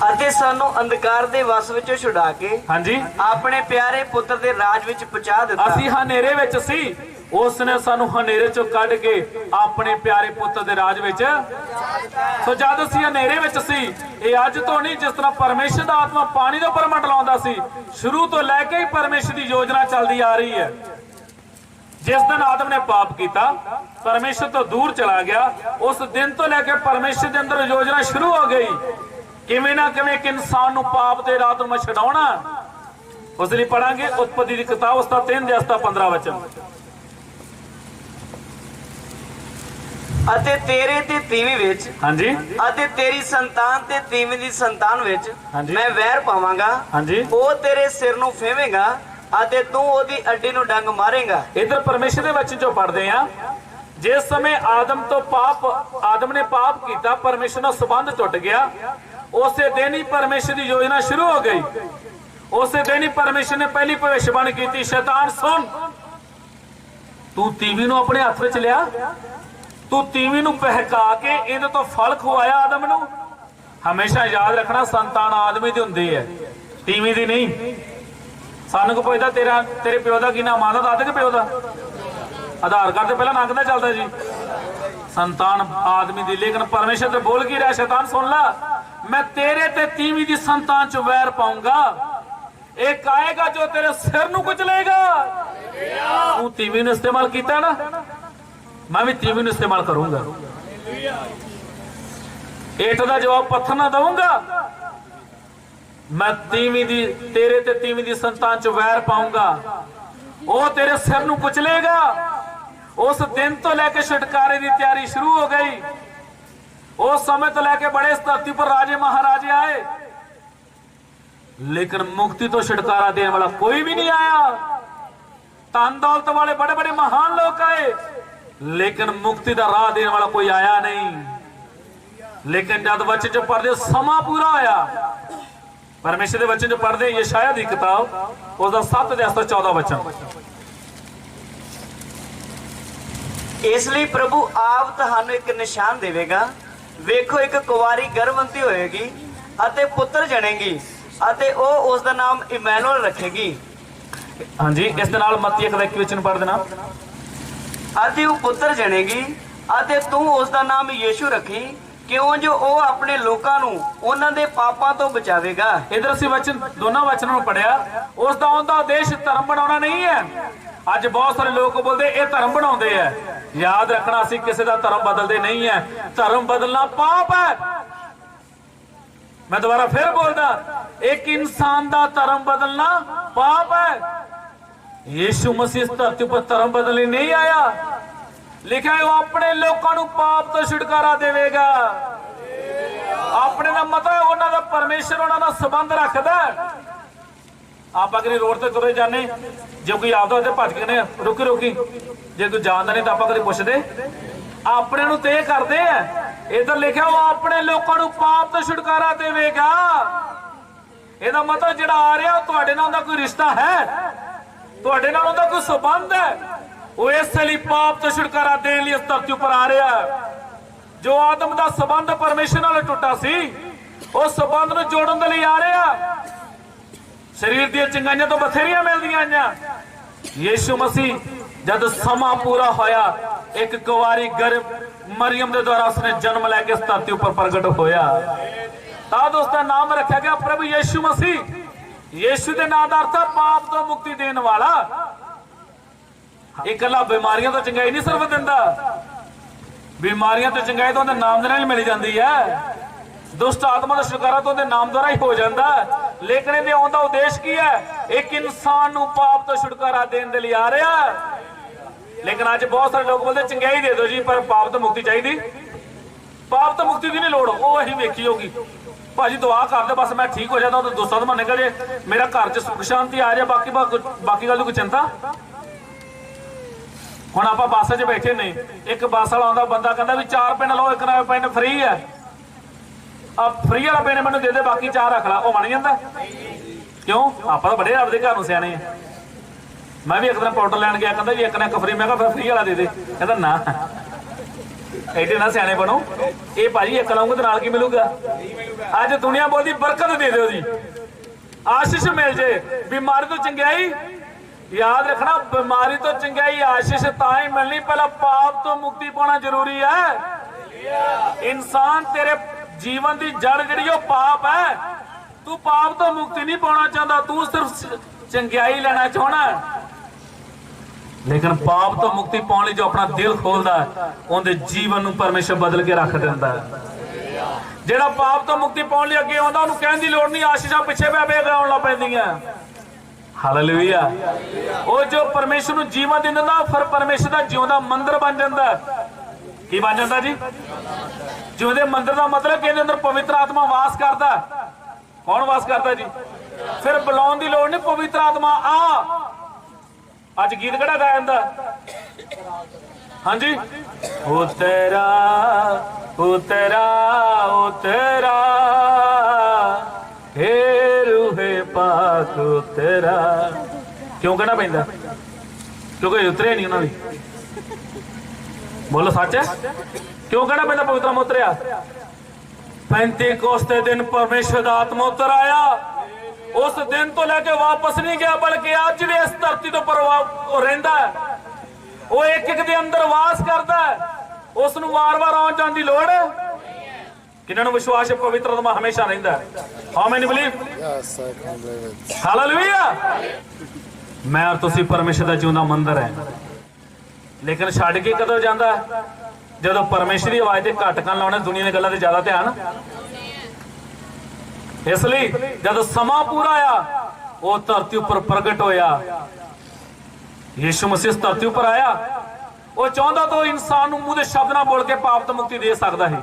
ਅਤੇ ਸਾਨੂੰ ਅੰਧਕਾਰ ਦੇ ਵਸ ਵਿੱਚੋਂ ਛੁਡਾ ਕੇ ਹਾਂਜੀ ਆਪਣੇ ਪਿਆਰੇ ਪੁੱਤਰ ਦੇ ਰਾਜ ਵਿੱਚ ਪਹੁੰਚਾ ਦਿੱਤਾ। ਅਸੀਂ ਹਨੇਰੇ ਵਿੱਚ ਸੀ, ਉਸ ਨੇ ਸਾਨੂੰ ਹਨੇਰੇ ਚੋਂ ਕੱਢ ਕੇ ਆਪਣੇ ਪਿਆਰੇ ਪੁੱਤਰ ਦੇ ਰਾਜ ਵਿੱਚ। ਸੋ ਜਦ ਅਸੀਂ ਹਨੇਰੇ ਵਿੱਚ ਸੀ, ਇਹ ਅੱਜ ਤੋਂ ਨਹੀਂ, ਜਿਸ ਤਰ੍ਹਾਂ ਪਰਮੇਸ਼ਰ ਦਾ ਆਤਮਾ ਪਾਣੀ ਦੇ ਉੱਪਰ ਮੰਡਲਾਉਂਦਾ ਸੀ, ਸ਼ੁਰੂ ਤੋਂ ਲੈ ਕੇ ਹੀ ਪਰਮੇਸ਼ਰ ਦੀ ਯੋਜਨਾ ਚੱਲਦੀ ਆ ਰਹੀ ਹੈ। जिस दिन आदम ने पाप किया, परमेश्वर तो दूर चला गया, उस दिन तो लेके परमेश्वर के अंदर योजना शुरू हो गई किवें ना किवें एक इंसान नूं पाप दे राह तों छुड़ाउणा। उस लिए पढ़ांगे उत्पत्ति की किताब उसका 3:15 वचन। ਅਤੇ ਤੇਰੇ ਤੇ ਤੀਵੀਂ ਵਿੱਚ ਹਾਂਜੀ ਅਤੇ ਤੇਰੀ ਸੰਤਾਨ ਤੇ ਤੀਵੀਂ ਦੀ ਸੰਤਾਨ ਵਿੱਚ ਹਾਂਜੀ ਮੈਂ ਵੈਰ ਪਾਵਾਂਗਾ। ਹਾਂਜੀ ਉਹ ਤੇਰੇ ਸਿਰ ਨੂੰ ਫੇਵੇਂਗਾ ਅਤੇ ਤੂੰ ਉਹਦੀ ਅੱਡੀ ਨੂੰ ਡੰਗ ਮਾਰੇਗਾ। इधर परमेश्वर के वचन जो पढ़ते हैं, जिस समय आदम ने पाप किया, परमेश्वर का संबंध टुट गया, उस दिन ही परमेश्वर की योजना शुरू हो गई। उस दिन ही परमेश्वर ने पहली भविष्यवाणी की, शैतान सुन, तू तीवी नूं अपने हाथ में लिया, तू तीवी नूं बहका के इहदे तो फल खुआया आदम नूं। हमेशा याद रखना, संतान आदमी दी हुंदी है, तीवी दी नहीं। सानू को पुछदा तेरे प्यो का की नाम आंदा, दादे के प्यो का आधार कार्ड से पहला नाम किहदा चलदा जी, संतान आदमी दी। लेकिन परमेश्वर तो बोल की रहा, शैतान सुन ला, मैं तेरे ते तीवी दी संतान च वैर पाऊंगा, एक आएगा जो तेरे सिर नूं कुचलेगा। तू तीवी नूं इस्तेमाल कीता ना, मैं भी तीवी नूं इस्तेमाल करूंगा। ईट दा जवाब पत्थर ना दूंगा, मैं तीवी दी तेरे ते तीवी दी संतान च वैर पाऊंगा, वो तेरे सिर नूं कुचलेगा। उस दिन तो लेके छुटकारे की तैयारी शुरू हो गई। उस समय तो लेके बड़े इस धरती पर राजे महाराजे आए, लेकिन मुक्ति तो छुटकारा देने वाला कोई भी नहीं आया। धन दौलत वाले बड़े बड़े महान लोग आए, लेकिन मुक्ति का राह देने वाला कोई आया नहीं। लेकिन जब बच्चे जो पढ़ते समा पूरा होया, परमेश्वर के वचन जो पढ़ते यशायाह दी किताब उसका 7:14 वचन। इसलिए प्रभु आप तुहानू एक निशान देवेगा, वेखो एक कुवारी गर्भवती होएगी अते पुत्र जनेगी अते ओ उसका नाम इमैनुअल रखेगी। हाँ जी, इस दे नाल मत्ती 1:21 वचन पढ़ देना। अते वो पुत्र जनेगी अते तू उसका नाम यीशु रखी, क्यों जो वो अपने लोगों नूं उन्हां दे पापां तो बचावेगा। इधर असीं वचन दोनों वचनों में पढ़िया, उसका उनका उद्देश्य धर्म बनाना नहीं है। अज बहुत सारे लोग बोलते ये धर्म बनाते हैं। याद रखना, असीं किसी का धर्म बदलते नहीं है, धर्म बदलना पाप है। मैं दोबारा फिर बोलदा, एक इंसान का धर्म बदलना पाप है। यीशु मसीह इस धरती पर धर्म बदलने नहीं आया, लिखा है वो अपने लोगों को पाप तो छुटकारा देवेगा। अपने का मतलब उन्होंने परमेश्वर उन्होंने संबंध रखता। आप अगर रोड से तुरे जाने, जो कोई आता तो भज के रुकी रुकी, जो कोई जानता नहीं तो आप कभी पुछते ਆਪਣੇ ਨੂੰ ਤੇ ਕਰਦੇ ਆ। इधर लिखा वो अपने लोगों को पाप तो छुटकारा देवेगा। ਇਹਦਾ ਮਤਲਬ ਜਿਹੜਾ ਆ ਰਿਹਾ ਤੁਹਾਡੇ ਨਾਲ ਉਹਦਾ ਕੋਈ ਰਿਸ਼ਤਾ ਹੈ, ਤੁਹਾਡੇ ਨਾਲ ਉਹਦਾ ਕੋਈ ਸੰਬੰਧ ਹੈ। ਉਹ ਇਸ ਲਈ ਪਾਪ ਤੋਂ ਛੁਟਕਾਰਾ ਦੇਣ ਲਈ ਇਸ ਧਰਤੀ ਉੱਪਰ ਆ ਰਿਹਾ। ਜੋ ਆਦਮ ਦਾ ਸੰਬੰਧ ਪਰਮੇਸ਼ਰ ਨਾਲ ਟੁੱਟਾ ਸੀ, ਉਸ ਸੰਬੰਧ ਨੂੰ ਜੋੜਨ ਦੇ ਲਈ ਆ ਰਿਹਾ। ਸਰੀਰ ਦੀਆਂ ਚੰਗਾਈਆਂ ਤੋਂ ਬਥੇਰੀਆਂ ਮਿਲਦੀਆਂ ਆਈਆਂ। ਯੀਸ਼ੂ ਮਸੀਹ ਜਦ ਸਮਾਂ ਪੂਰਾ ਹੋਇਆ, ਇੱਕ ਕੁਵਾਰੀ ਗਰਭ ਮਰੀਮ ਦੇ ਦੁਆਰਾ ਉਸਨੇ ਜਨਮ ਲੈ ਕੇ ਇਸ ਧਰਤੀ ਉੱਪਰ ਪ੍ਰਗਟ ਹੋਇਆ। ਤਾਂ ਉਸਦਾ ਨਾਮ ਰੱਖਿਆ ਗਿਆ ਪ੍ਰਭੂ ਯੀਸ਼ੂ ਮਸੀਹ। ਯੀਸ਼ੂ ਦੇ ਨਾਮ ਦਾ ਅਰਥ ਹੈ ਪਾਪ ਤੋਂ ਮੁਕਤੀ ਦੇਣ ਵਾਲਾ। ਇਕੱਲਾ ਬਿਮਾਰੀਆਂ ਤੋਂ ਚੰਗਾਈ ਨਹੀਂ ਸਿਰਫ ਦਿੰਦਾ, ਬਿਮਾਰੀਆਂ ਤੋਂ ਚੰਗਾਈ ਤਾਂ ਉਹਦੇ ਨਾਮ ਦੇ ਨਾਲ ਹੀ ਮਿਲ ਜਾਂਦੀ ਹੈ। ਦੁਸ਼ਟ ਆਤਮਾ ਦਾ ਛੁਟਕਾਰਾ ਤਾਂ ਉਹਦੇ ਨਾਮ ਦੁਆਰਾ ਹੀ ਹੋ ਜਾਂਦਾ। ਲੇਕਿਨ ਇਹਦੇ ਆਉਣ ਦਾ ਉਦੇਸ਼ ਕੀ ਹੈ? ਇੱਕ ਇਨਸਾਨ ਨੂੰ ਪਾਪ ਤੋਂ ਛੁਟਕਾਰਾ ਦੇਣ ਦੇ ਲਈ ਆ ਰਿਹਾ। ਲੇਕਿਨ ਅੱਜ ਬਹੁਤ ਸਾਰੇ ਲੋਕ ਬੋਲਦੇ ਚੰਗਾਈ ਦੇ ਦਿਓ ਜੀ, ਪਰ ਪਾਪ ਤੋਂ ਮੁਕਤੀ ਚਾਹੀਦੀ। ਪਾਪ ਤੋਂ ਮੁਕਤੀ ਦੀ ਨਹੀਂ ਲੋੜ, ਉਹ ਅਸੀਂ ਵੇਖੀ ਹੋਗੀ। ਭਾਜੀ ਦੁਆ ਕਰਦੇ ਬਸ ਮੈਂ ਠੀਕ ਹੋ ਜਾਂਦਾ, ਦੋਸਤਾਂ ਤੋਂ ਨਿਕਲ ਜੇ, ਮੇਰਾ ਘਰ 'ਚ ਸੁਖ ਸ਼ਾਂਤੀ ਆ ਜਾਏ, ਬਾਕੀ ਗੱਲ ਦੀ ਕੋਈ ਚਿੰਤਾ। ਹੁਣ ਆਪਾਂ ਬੱਸ 'ਚ ਬੈਠੇ ਨੇ, ਇੱਕ ਬੱਸ ਵਾਲਾ ਆਉਂਦਾ, ਬੰਦਾ ਕਹਿੰਦਾ ਵੀ 4 ਪਿੰਡ ਲਓ, ਇੱਕ ਨਾ ਪਿੰਡ ਫ੍ਰੀ ਹੈ। ਆ ਫ੍ਰੀ ਵਾਲਾ ਪਿੰਡ ਮੈਨੂੰ ਦੇ ਦੇ, ਬਾਕੀ 4 ਰੱਖ ਲਾ। ਉਹ ਬਣ ਜਾਂਦਾ ਕਿਉਂ? ਆਪਾਂ ਤਾਂ ਬੜੇ ਆਪਦੇ ਘਰ ਨੂੰ ਸਿਆਣੇ ਆ। ਮੈਂ ਵੀ ਇੱਕ ਦਿਨ ਪਾਊਡਰ ਲੈਣ ਗਿਆ, ਕਹਿੰਦਾ ਵੀ ਇੱਕ ਨਾ ਇੱਕ ਫ੍ਰੀ। ਮੈਂ ਕਿਹਾ ਫਿਰ ਫ੍ਰੀ ਵਾਲਾ ਦੇ ਦੇ। ਕਹਿੰਦਾ ਨਾ, ਐਡੇ ਨਾ ਸਿਆਣੇ ਬਣੋ। ਇਹ ਭਾਜੀ ਇੱਕ ਲਾਉਂਗੇ ਤੇ ਨਾਲ ਕੀ ਮਿਲੂਗਾ? ਅੱਜ ਦੁਨੀਆ ਬੋਲਦੀ ਬਰਕਤ ਦੇ ਦਿਓ ਜੀ, ਆਸ਼ੀਸ਼ ਮਿਲ ਜੇ। ਬਿਮਾਰੀ ਤੋਂ ਚੰਗਿਆਈ ਯਾਦ ਰੱਖਣਾ, ਬਿਮਾਰੀ ਤੋਂ ਚੰਗਿਆਈ ਆਸ਼ੀਸ਼ ਤਾਂ ਹੀ ਮਿਲਣੀ, ਪਹਿਲਾਂ ਪਾਪ ਤੋਂ ਮੁਕਤੀ ਪਾਉਣਾ ਜ਼ਰੂਰੀ ਹੈ। ਇਨਸਾਨ ਤੇਰੇ ਜੀਵਨ ਦੀ ਜੜ ਜਿਹੜੀ ਉਹ ਪਾਪ ਹੈ। ਤੂੰ ਪਾਪ ਤੋਂ ਮੁਕਤੀ ਨਹੀਂ ਪਾਉਣਾ ਚਾਹੁੰਦਾ, ਤੂੰ ਸਿਰਫ ਚੰਗਿਆਈ ਲੈਣਾ ਚਾਹਣਾ। ਲੇਕਿਨ ਪਾਪ ਤੋਂ ਮੁਕਤੀ ਪਾਉਣ ਲਈ ਜੋ ਆਪਣਾ ਦਿਲ ਖੋਲਦਾ, ਉਹਦੇ ਜੀਵਨ ਨੂੰ ਪਰਮੇਸ਼ਰ ਬਦਲ ਕੇ ਰੱਖ ਦਿੰਦਾ। ਜਿਹੜਾ ਪਾਪ ਤੋਂ ਮੁਕਤੀ ਪਾਉਣ ਲਈ ਅੱਗੇ ਆਉਂਦਾ, ਉਹਨੂੰ ਕਹਿਣ ਦੀ ਲੋੜ ਨਹੀਂ, ਆਸ਼ੀਸ਼ਾਂ ਪਿੱਛੇ ਬਹਿ ਆਉਣ ਲੱਗ ਪੈਂਦੀਆਂ। ਹਾਲੇਲੂਇਆ। ਉਹ ਜੋ ਪਰਮੇਸ਼ਰ ਨੂੰ ਜੀਵਨ ਦਿੰਦਾ, ਫਿਰ ਪਰਮੇਸ਼ਰ ਦਾ ਜਿਉਂਦਾ ਮੰਦਿਰ ਬਣ ਜਾਂਦਾ। ਕੀ ਬਣ ਜਾਂਦਾ ਜੀ? ਜਿਉਂਦੇ ਮੰਦਿਰ ਦਾ ਮਤਲਬ ਕਿ ਇਹਦੇ ਅੰਦਰ ਪਵਿੱਤਰ ਆਤਮਾ ਵਾਸ ਕਰਦਾ। ਕੌਣ ਵਾਸ ਕਰਦਾ ਜੀ? ਫਿਰ ਬੁਲਾਉਣ ਦੀ ਲੋੜ ਨਹੀਂ, ਪਵਿੱਤਰ ਆਤਮਾ ਆ। ਅੱਜ ਗੀਤ ਕਿਹੜਾ ਗਾਇਆ ਜਾਂਦਾ? ਹਾਂਜੀ, ਉਤਰਾ ਉਤਰਾ ਉਤਰਾ ਹੇ ਰੂਹੇ ਪਾਕ ਉਤਰਾ। ਕਿਉਂ ਕਹਿਣਾ ਪੈਂਦਾ? ਕਿਉਂਕਿ ਉਤਰਿਆ ਨਹੀਂ ਉਹਨਾਂ ਦੀ। ਬੋਲੋ ਸੱਚ ਹੈ। ਕਿਉਂ ਕਹਿਣਾ ਪੈਂਦਾ ਪਵਿੱਤਰ ਆਤਮਾ ਉਤਰਿਆ? 35 ਕੋਸਤੇ ਦਿਨ ਪਰਮੇਸ਼ਰ ਦਾ ਆਤਮਾ ਉਤਰ ਆਇਆ। ਉਸ ਦਿਨ ਤੋਂ ਲੈ ਕੇ ਵਾਪਸ ਨਹੀਂ ਗਿਆ, ਬਲਕਿ ਅੱਜ ਵੀ ਇਸ ਧਰਤੀ ਤੋਂ ਪ੍ਰਭਾਵ ਰਹਿੰਦਾ। ਉਹ ਇੱਕ ਇੱਕ ਦੇ ਅੰਦਰ ਵਾਸ ਕਰਦਾ। ਉਸ ਨੂੰ ਵਾਰ-ਵਾਰ ਆਉਣ ਜਾਣ ਦੀ ਲੋੜ। ਕਿਹਨਾਂ ਨੂੰ ਵਿਸ਼ਵਾਸ ਹੈ ਪਵਿੱਤਰ ਆਤਮਾ ਹਮੇਸ਼ਾ ਰਹਿੰਦਾ? How many believe? Yes, I can believe it. Hallelujah. ਮੈਂ ਔਰ ਤੁਸੀਂ ਪਰਮੇਸ਼ਰ ਦਾ ਜਿਉਂਦਾ ਮੰਦਿਰ ਹੈ। ਲੇਕਿਨ ਛੱਡ ਕੇ ਕਦੋਂ ਜਾਂਦਾ? ਜਦੋਂ ਪਰਮੇਸ਼ਰ ਦੀ ਆਵਾਜ਼ ਤੇ ਘੱਟ ਕੰਨ ਲਾਉਣੇ, ਦੁਨੀਆ ਦੀਆਂ ਗੱਲਾਂ ਤੇ ਜ਼ਿਆਦਾ ਧਿਆਨ। ਇਸ ਲਈ ਜਦ ਸਮਾਂ ਪੂਰਾ ਆਇਆ, ਉਹ ਧਰਤੀ ਉੱਪਰ ਪ੍ਰਗਟ ਹੋਇਆ। ਯੀਸ਼ੂ ਮਸੀਹ ਇਸ ਧਰਤੀ ਉੱਪਰ ਆਇਆ। ਉਹ ਚਾਹੁੰਦਾ ਤਾਂ ਇਨਸਾਨ ਨੂੰ ਮੂੰਹ ਦੇ ਸ਼ਬਦ ਨਾਲ ਬੋਲ ਕੇ ਪਾਪ ਤੋਂ ਮੁਕਤੀ ਦੇ ਸਕਦਾ ਹੈ।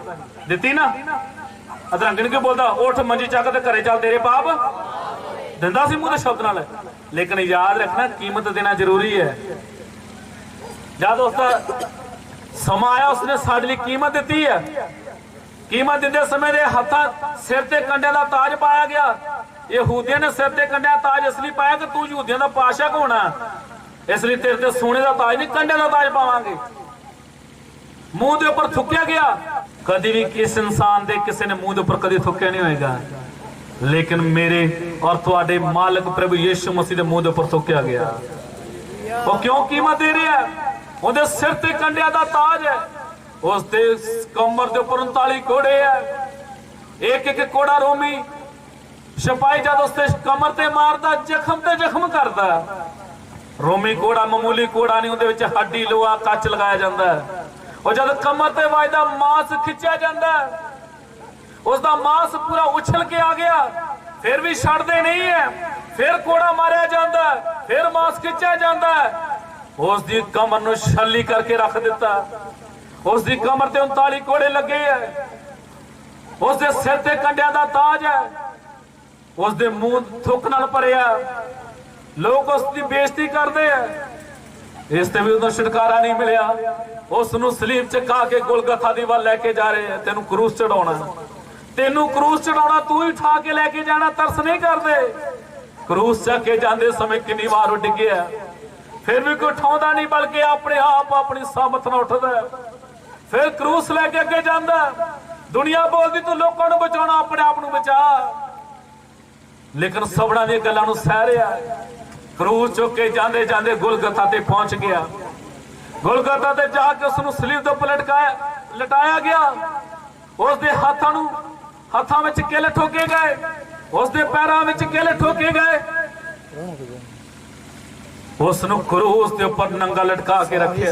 ਦਿੱਤੀ ਨਾ? ਅਧਰੰਗਣ ਕਿਉਂ ਬੋਲਦਾ? ਉੱਠ ਮੰਜੀ ਚੱਕ ਤੇ ਘਰੇ ਚੱਲ, ਤੇਰੇ ਪਾਪ ਦਿੰਦਾ ਸੀ ਮੂੰਹ ਦੇ ਸ਼ਬਦ ਨਾਲ। ਲੇਕਿਨ ਯਾਦ ਰੱਖਣਾ, ਕੀਮਤ ਦੇਣਾ ਜ਼ਰੂਰੀ ਹੈ। ਜਦ ਉਸਦਾ ਸਮਾਂ ਆਇਆ, ਉਸਨੇ ਸਾਡੇ ਲਈ ਕੀਮਤ ਦਿੱਤੀ ਹੈ। ਕੀਮਤ ਦਿੰਦੇ ਸਮੇਂ ਦੇ ਹੱਥਾਂ ਸਿਰ ਤੇ ਕੰਡਿਆਂ ਦਾ ਤਾਜ ਪਾਇਆ ਗਿਆ। ਯਹੂਦੀਆਂ ਨੇ ਸਿਰ ਤੇ ਕੰਡਿਆਂ ਦਾ ਤਾਜ ਇਸ ਲਈ ਪਾਇਆ ਕਿ ਤੂੰ ਯਹੂਦੀਆਂ ਦਾ ਪਾਸ਼ਾ ਹੋਣਾ, ਇਸ ਲਈ ਤੇਰੇ ਤੇ ਸੋਨੇ ਦਾ ਤਾਜ ਨਹੀਂ, ਕੰਡਿਆਂ ਦਾ ਤਾਜ ਪਾਵਾਂਗੇ। ਮੂੰਹ ਦੇ ਉੱਪਰ ਥੁੱਕਿਆ ਗਿਆ। ਕਦੀ ਵੀ ਕਿਸ ਇਨਸਾਨ ਦੇ ਕਿਸੇ ਨੇ ਮੂੰਹ ਦੇ ਉੱਪਰ ਕਦੀ ਥੁੱਕਿਆ ਨਹੀਂ ਹੋਏਗਾ। ਲੇਕਿਨ ਮੇਰੇ ਔਰ ਤੁਹਾਡੇ ਮਾਲਕ ਪ੍ਰਭੂ ਯੀਸ਼ੂ ਮਸੀਹ ਦੇ ਮੂੰਹ ਦੇ ਉੱਪਰ ਥੁੱਕਿਆ ਗਿਆ। ਉਹ ਕਿਉਂ ਕੀਮਤ ਦੇ ਰਿਹਾ? ਉਹਦੇ ਸਿਰ ਤੇ ਕੰਡਿਆਂ ਦਾ ਤਾਜ ਹੈ। ਉਸ ਦੇ ਕਮਰ ਦੇ ਉੱਪਰ 39 ਕੋੜੇ ਹੈ। ਇੱਕ ਇੱਕ ਕੋੜਾ ਰੋਮੀ ਸਿਪਾਹੀ ਜਦ ਉਸ ਤੇ ਕਮਰ ਤੇ ਮਾਰਦਾ, ਜ਼ਖਮ ਤੇ ਜ਼ਖਮ ਕਰਦਾ। ਰੋਮੀ ਕੋੜਾ ਮਾਮੂਲੀ ਕੋੜਾ ਨਹੀਂ, ਉਹਦੇ ਵਿੱਚ ਹੱਡੀ, ਲੋਹਾ, ਕੱਚ ਲਗਾਇਆ ਜਾਂਦਾ। ਉਹ ਜਦ ਕਮਰ ਤੇ ਵੱਜਦਾ, ਮਾਸ ਖਿੱਚਿਆ ਜਾਂਦਾ। ਉਸ ਦਾ ਮਾਸ ਪੂਰਾ ਉਛਲ ਕੇ ਆ ਗਿਆ। ਫਿਰ ਵੀ ਛੱਡਦੇ ਨਹੀਂ ਹੈ। ਫਿਰ ਕੋੜਾ ਮਾਰਿਆ ਜਾਂਦਾ, ਫਿਰ ਮਾਸ ਖਿੱਚਿਆ ਜਾਂਦਾ। ਉਸ ਦੀ ਕਮਰ ਨੂੰ ਛੱਲੀ ਕਰਕੇ ਰੱਖ ਦਿੱਤਾ। ਉਸ ਦੀ ਕਮਰ ਤੇ 39 ਕੋੜੇ ਲੱਗੇ ਹੈ। ਉਸ ਦੇ ਸਿਰ ਤੇ ਕੰਡਿਆਂ ਦਾ ਤਾਜ ਹੈ। ਉਸ ਦੇ ਮੂੰਹ ਥੁੱਕ ਨਾਲ ਭਰਿਆ। ਲੋਕ ਉਸ ਦੀ ਬੇਇੱਜ਼ਤੀ ਕਰਦੇ ਆ। इस ते भी उन्हें छुटकारा नहीं मिलिया। उस नूं सलीब चका के गोलगथा दी वल लेके जा रहे हैं। तेनू क्रूस चढ़ाउणा, तेनू क्रूस चढ़ाउणा, तू ही उठा के लेके जाना। तरस नहीं करदे। क्रूस चक के जाते समय कितनी बार उठ गया, फिर भी कोई उठाउंदा नहीं, बल्कि अपने आप अपनी सामत नाल उठदा। फिर क्रूस लेके अगे जांदा। दुनिया बोलदी तू लोकां नूं बचाउणा, अपने आप नूं बचा, लेकिन सबना दी गल्लां नूं सह रिहा। क्रूस चुक के जांदे जांदे गुलगथा ते पहुंच गया। गुलगथा ते जाके उसनूं सलीब ते उपर लटाया गया। उसदे हत्थां विच किल ठोके गए, उसदे पैरां विच किल ठोके गए। उसनूं क्रूस दे उपर नंगा लटका के रखिया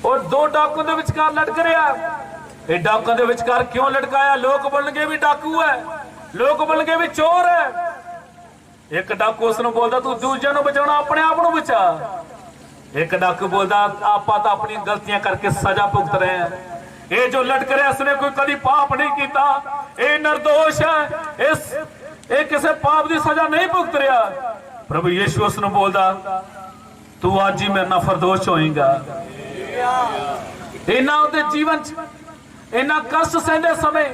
और दो डाकुओं दे विचकार लटक रहा। ये डाकुओं दे विचकार क्यों लटकाया? लोग बोलणगे भी डाकू है, लोग बोलणगे भी चोर है। एक डाकू उसनूं बोलदा तू दूजिਆਂ ਨੂੰ बचाउणा, अपने आप ਨੂੰ बचा। एक डाकू बोलदा आपां तां अपनी गलतियां करके सजा भुगत रहे हैं। ये जो लटक रहा इसने कोई कभी पाप नहीं किया, ये निर्दोष है, ये किसी पाप की सजा नहीं भुगत रहा। प्रभु यीशु उसनूं बोलदा तू अज ही मेरे नाल फरदोश होएगा। इन्हां उहदे जीवन च इन्ना कष्ट सहंदे समय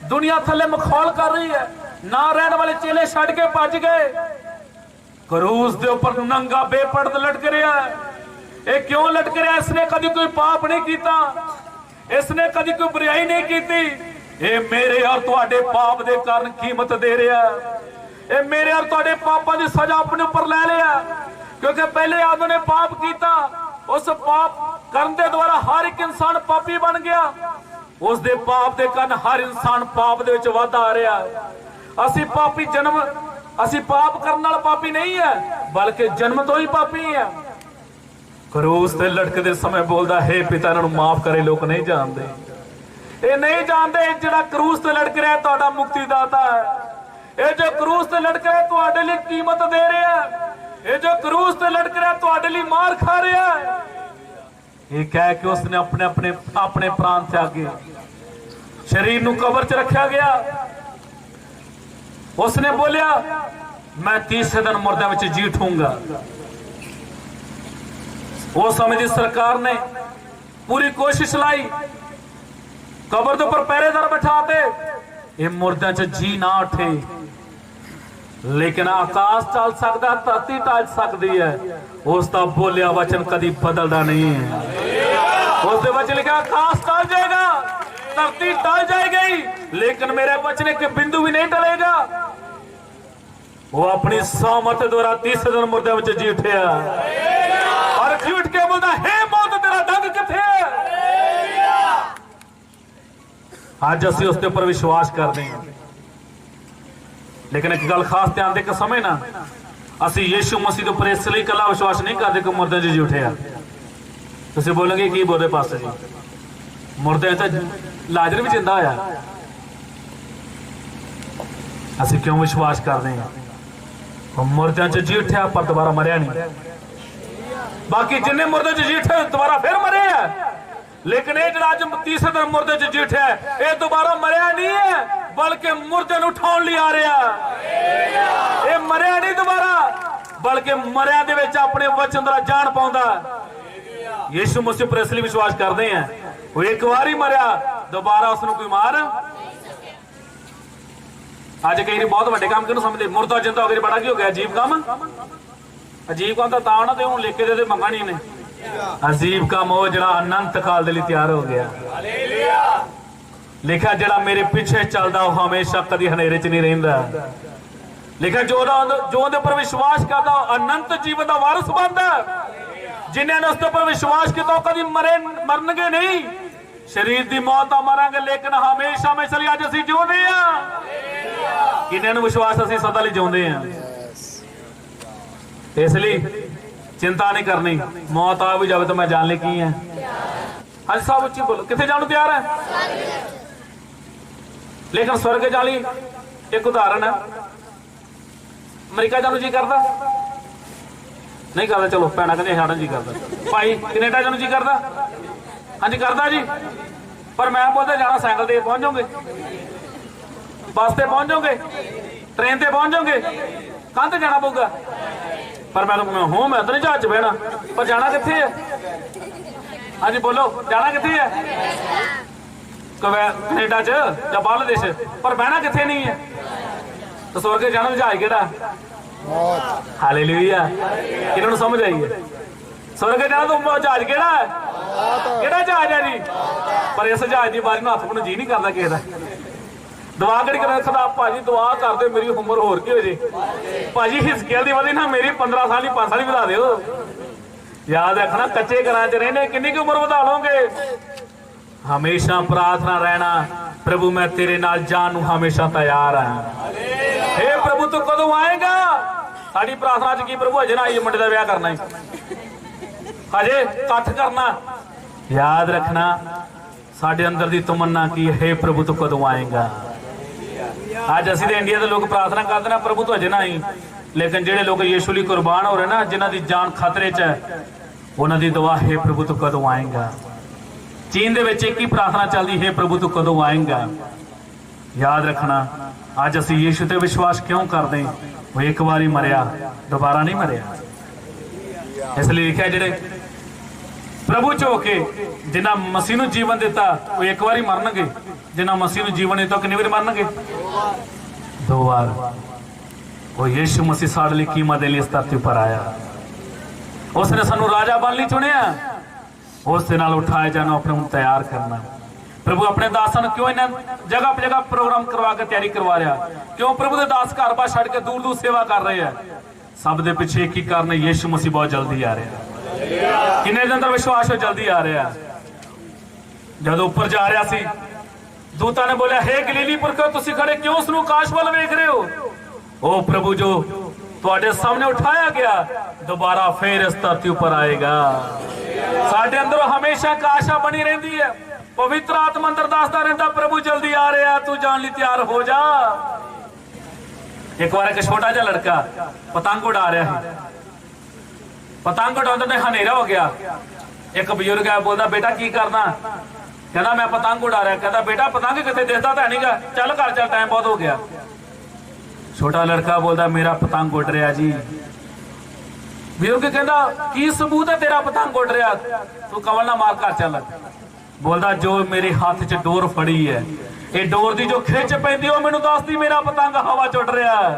दुनिया थले मखौल कर रही है। ना रहने वाले चेले छड़ के भज गए। क्रूस दे उपर नंगा बेपर्द लटक रहा है। ये क्यों लटक रहा? इसने कभी कोई पाप नहीं किया, इसने कभी कोई बुराई नहीं की। ये मेरे और तुहाडे पाप दे कारण कीमत दे रहा है। ये मेरे और तुहाडे पापां दी सजा अपने ऊपर ले लिया, क्योंकि पहले आदम ने पाप किया। उस पाप करने दे द्वारा हर एक इंसान पापी बन गया। उस दे पाप दे कारण हर इंसान पाप दे विच वधदा आ रहा है। असी पापी जन्म, असी पाप करने वाला पापी नहीं है, बल्कि जन्म तो ही पापी है। क्रूस ते लटकदे समय बोलदा हे पिता इन्हां नूं माफ करे, लोग नहीं जानते, ये नहीं जानते जिहड़ा क्रूस ते लटक रहा तुहाडा मुक्तिदाता है। ये जो क्रूस ते लटक रहा तुहाडे लई कीमत दे रहा है। ये जो क्रूस ते लटक रहा तुहाडे लई मार खा रहा है। ये कह के उसने अपने अपने अपने प्राण त्यागे। शरीर नूं कबर च रखा गया। उसने बोलिया मैं तीसरे दिन मुर्दों में जी उठूंगा। उस समय की सरकार ने पूरी कोशिश लाई, कबर के ऊपर पहरेदार बैठाते, ये मुर्दों च जी ना उठे। लेकिन आकाश चल सकता, धरती टल सकती है। उसका बोलिया वचन कभी बदलता नहीं है। उसके वचन लिखा आकाश टल जाएगा, धरती टल जाएगी, लेकिन मेरे वचन एक बिंदु भी नहीं टलेगा। वो अपनी सामर्थ द्वारा तीसरे दिन मुर्दे में जी उठिया और उठ के बोलता हे मौत तेरा डंग किथे है। आज असीं उसके ऊपर विश्वास करते हैं, लेकिन एक गल खास ध्यान दे के समय ना असीं यीशु मसीह के ऊपर इसलिए कला विश्वास नहीं करते कि मुर्दे जी उठिया। तुसीं बोलोगे की बोलदे पास्टर जी, मुर्दे तो लाजर भी जिंदा होया। असीं क्यों विश्वास करते हैं? मुर्दों च जी उठिया पर दोबारा मरिया नहीं। बाकी जिन्ने मुर्दों च जी उठे दोबारा फिर मरे है, लेकिन ये जो अज तीसरे दिन मुर्दे च जी उठिया ये दोबारा मरिया नहीं है, बल्कि मुर्दे नूं उठाउण लई आ रहा। ये मरिया नहीं दोबारा, बल्कि मरिया दे विच अपने वचन दा जान पाउंदा। यीशु मसीह पर इसलिए विश्वास करते हैं वो एक बार ही मरिया, दोबारा उसनूं कोई मार। अज कई बहुत बड़े काम किहनूं समझदे, मुर्दा जिंदा हो गया बड़ा की हो गया, अजीब काम। अजीब काम तो ना ते हुण लिखे दे मंगा नहीं ने। अजीब काम वो जिहड़ा अनंत काल दे लई तैयार हो गया। लिखा जिहड़ा मेरे पीछे चलदा वो हमेशा कदी हनेरे च नहीं रहिंदा। लिखा जो उहदे उपर विश्वास करदा अनंत जीवन दा वारिस बनदा। जिन्हां ने उसके उपर विश्वास किया कदी मरनगे नहीं। शरीर की मौत मरांगे, लेकिन हमेशा हमेशा लिए अज असीं जिउंदे आ। किन्हां नूं विश्वास असीं सदा लई जिउंदे आ। इसलिए चिंता नहीं करनी, मौत आ भी जाए तो मैं जान ले की है। अज सब उच्ची बोलो, किथे जाने तैयार है? लेकिन स्वर्ग जाली एक उदाहरण है। अमरीका जाने जी करता नहीं करता, चलो भैणा कहते साड़ा जी करता। भाई कनेडा जाने जी करता? हाँ जी करता जी, पर मैं बोलते जाना साइकिल से पहुंच जाओगे, बस से पहुंच जाओगे, ट्रेन से पहुंच जाओगे, कहाँ से जाना पऊगा? पर मैं हूं, मैं तो नहीं जहाज च बहना, पर जाना कित्थे है? हाँ जी बोलो, जाना कित्थे है? कनेडा च या बाहरले देश, पर बहना कित्थे नहीं है? तो स्वर्ग जाना जहाज केड़ा? हालेलुया। किन्होंने समझ आई है? स्वर्ग जाना तो जहाज केड़ा है? केड़ा जहाज है जी? पर इस जहाज की बारी में हथ मैनूं जी नहीं करता किसी का। दुआ करी कर खदा भाजी दुआ कर दे मेरी उम्र होर की हो जे भाजी, हिजकिय्याह दी वजह ना मेरी 15 साल ही 5 साल ही बढ़ा दिओ। याद रखना कच्चे घरां च रहने किन्नी की उम्र बढ़ा लोगे? हमेशा प्रार्थना रहना, प्रभु मैं तेरे नाल जान नूं हमेशा तैयार हां। हे प्रभु तू कदों आएगा? साडी प्रार्थना च की प्रभु अजे ना आई मुंडे दा विआह करना है, हजे कट्ठ करना। याद रखना साडे अंदर दी तमन्ना की, हे प्रभु तू कदों आएगा? अज असीं ते इंडिया के लोग प्रार्थना करते ना प्रभु तू अजे ना आई, लेकिन जिहड़े लोग यीशु लई कुर्बान हो रहे ना, जिन्हां दी जान खतरे च है, उन्हां दी दुआ हे प्रभु तू कदों आएगा? चीन दे विच एक ही प्रार्थना चलदी, हे प्रभु तू कदों आएगा? याद रखना अज असीं यीशु ते विश्वास क्यों करदे? वो एक बारी मरिया, दोबारा नहीं मरिया। इसलिए लिखिया जिहड़े प्रभु च होके जिन्हां मसीह नूं जीवन दिता वो एक बारी मरनगे, जिन्हां मसीह नूं जीवन दिता कितनी बार मरनगे? 2 बार। वो यीशु मसीह साडे लई कीमत देने इस धरती पर आया, उसने सानू राजा बन लई चुनिया, उस दे नाल उठाए जाना, अपने मुंह तैयार करना। प्रभु अपने दासां क्यों इन्हां जगह जगह प्रोग्राम करवा के तैयारी करवा रहा? क्यों प्रभु के दास घर बार छड़ के दूर दूर सेवा कर रहे हैं? सब दे पिछे एक ही कारण, यीशु मसीह बहुत जल्दी आ रहा है। किन्ने दे अंदर विश्वास हो जल्दी आ रहा? जब ऊपर जा रहा सी, दूता ने बोलिया, हे गलीली पुरखो तुसीं खड़े क्यों उसनूं आकाश वाल वेख रहे हो? ओ प्रभु जो तुहाडे सामने उठाया गया दोबारा फिर इस धरती पर आएगा। साडे अंदर हमेशा एक आशा बनी रहती है, पवित्र आत्मा अंदर दसदा रहता प्रभु जल्दी आ रहा, तू जान ली तैयार हो जा। एक बार एक छोटा जा लड़का पतंग उड़ा रहा है, पतंग उड़ाते हनेरा हो गया। एक बजुर्ग है, बोलता बेटा की करना? कहना मैं पतंग उड़ा रहा। कहता बेटा पतंग कितने देखता तो है नहीं गा, चल घर चल, टाइम बहुत हो गया। छोटा लड़का बोलता मेरा पतंग उड़ रहा जी। बजुर्ग कहता की सबूत है तेरा पतंग उड़ रहा? तू कवल ना मार, घर चल। बोलता जो मेरे हाथ च डोर फड़ी है, ये डोर की जो खिंच पैंदी वो मैनू दसदी मेरा पतंग हवा च उड़ रहा है।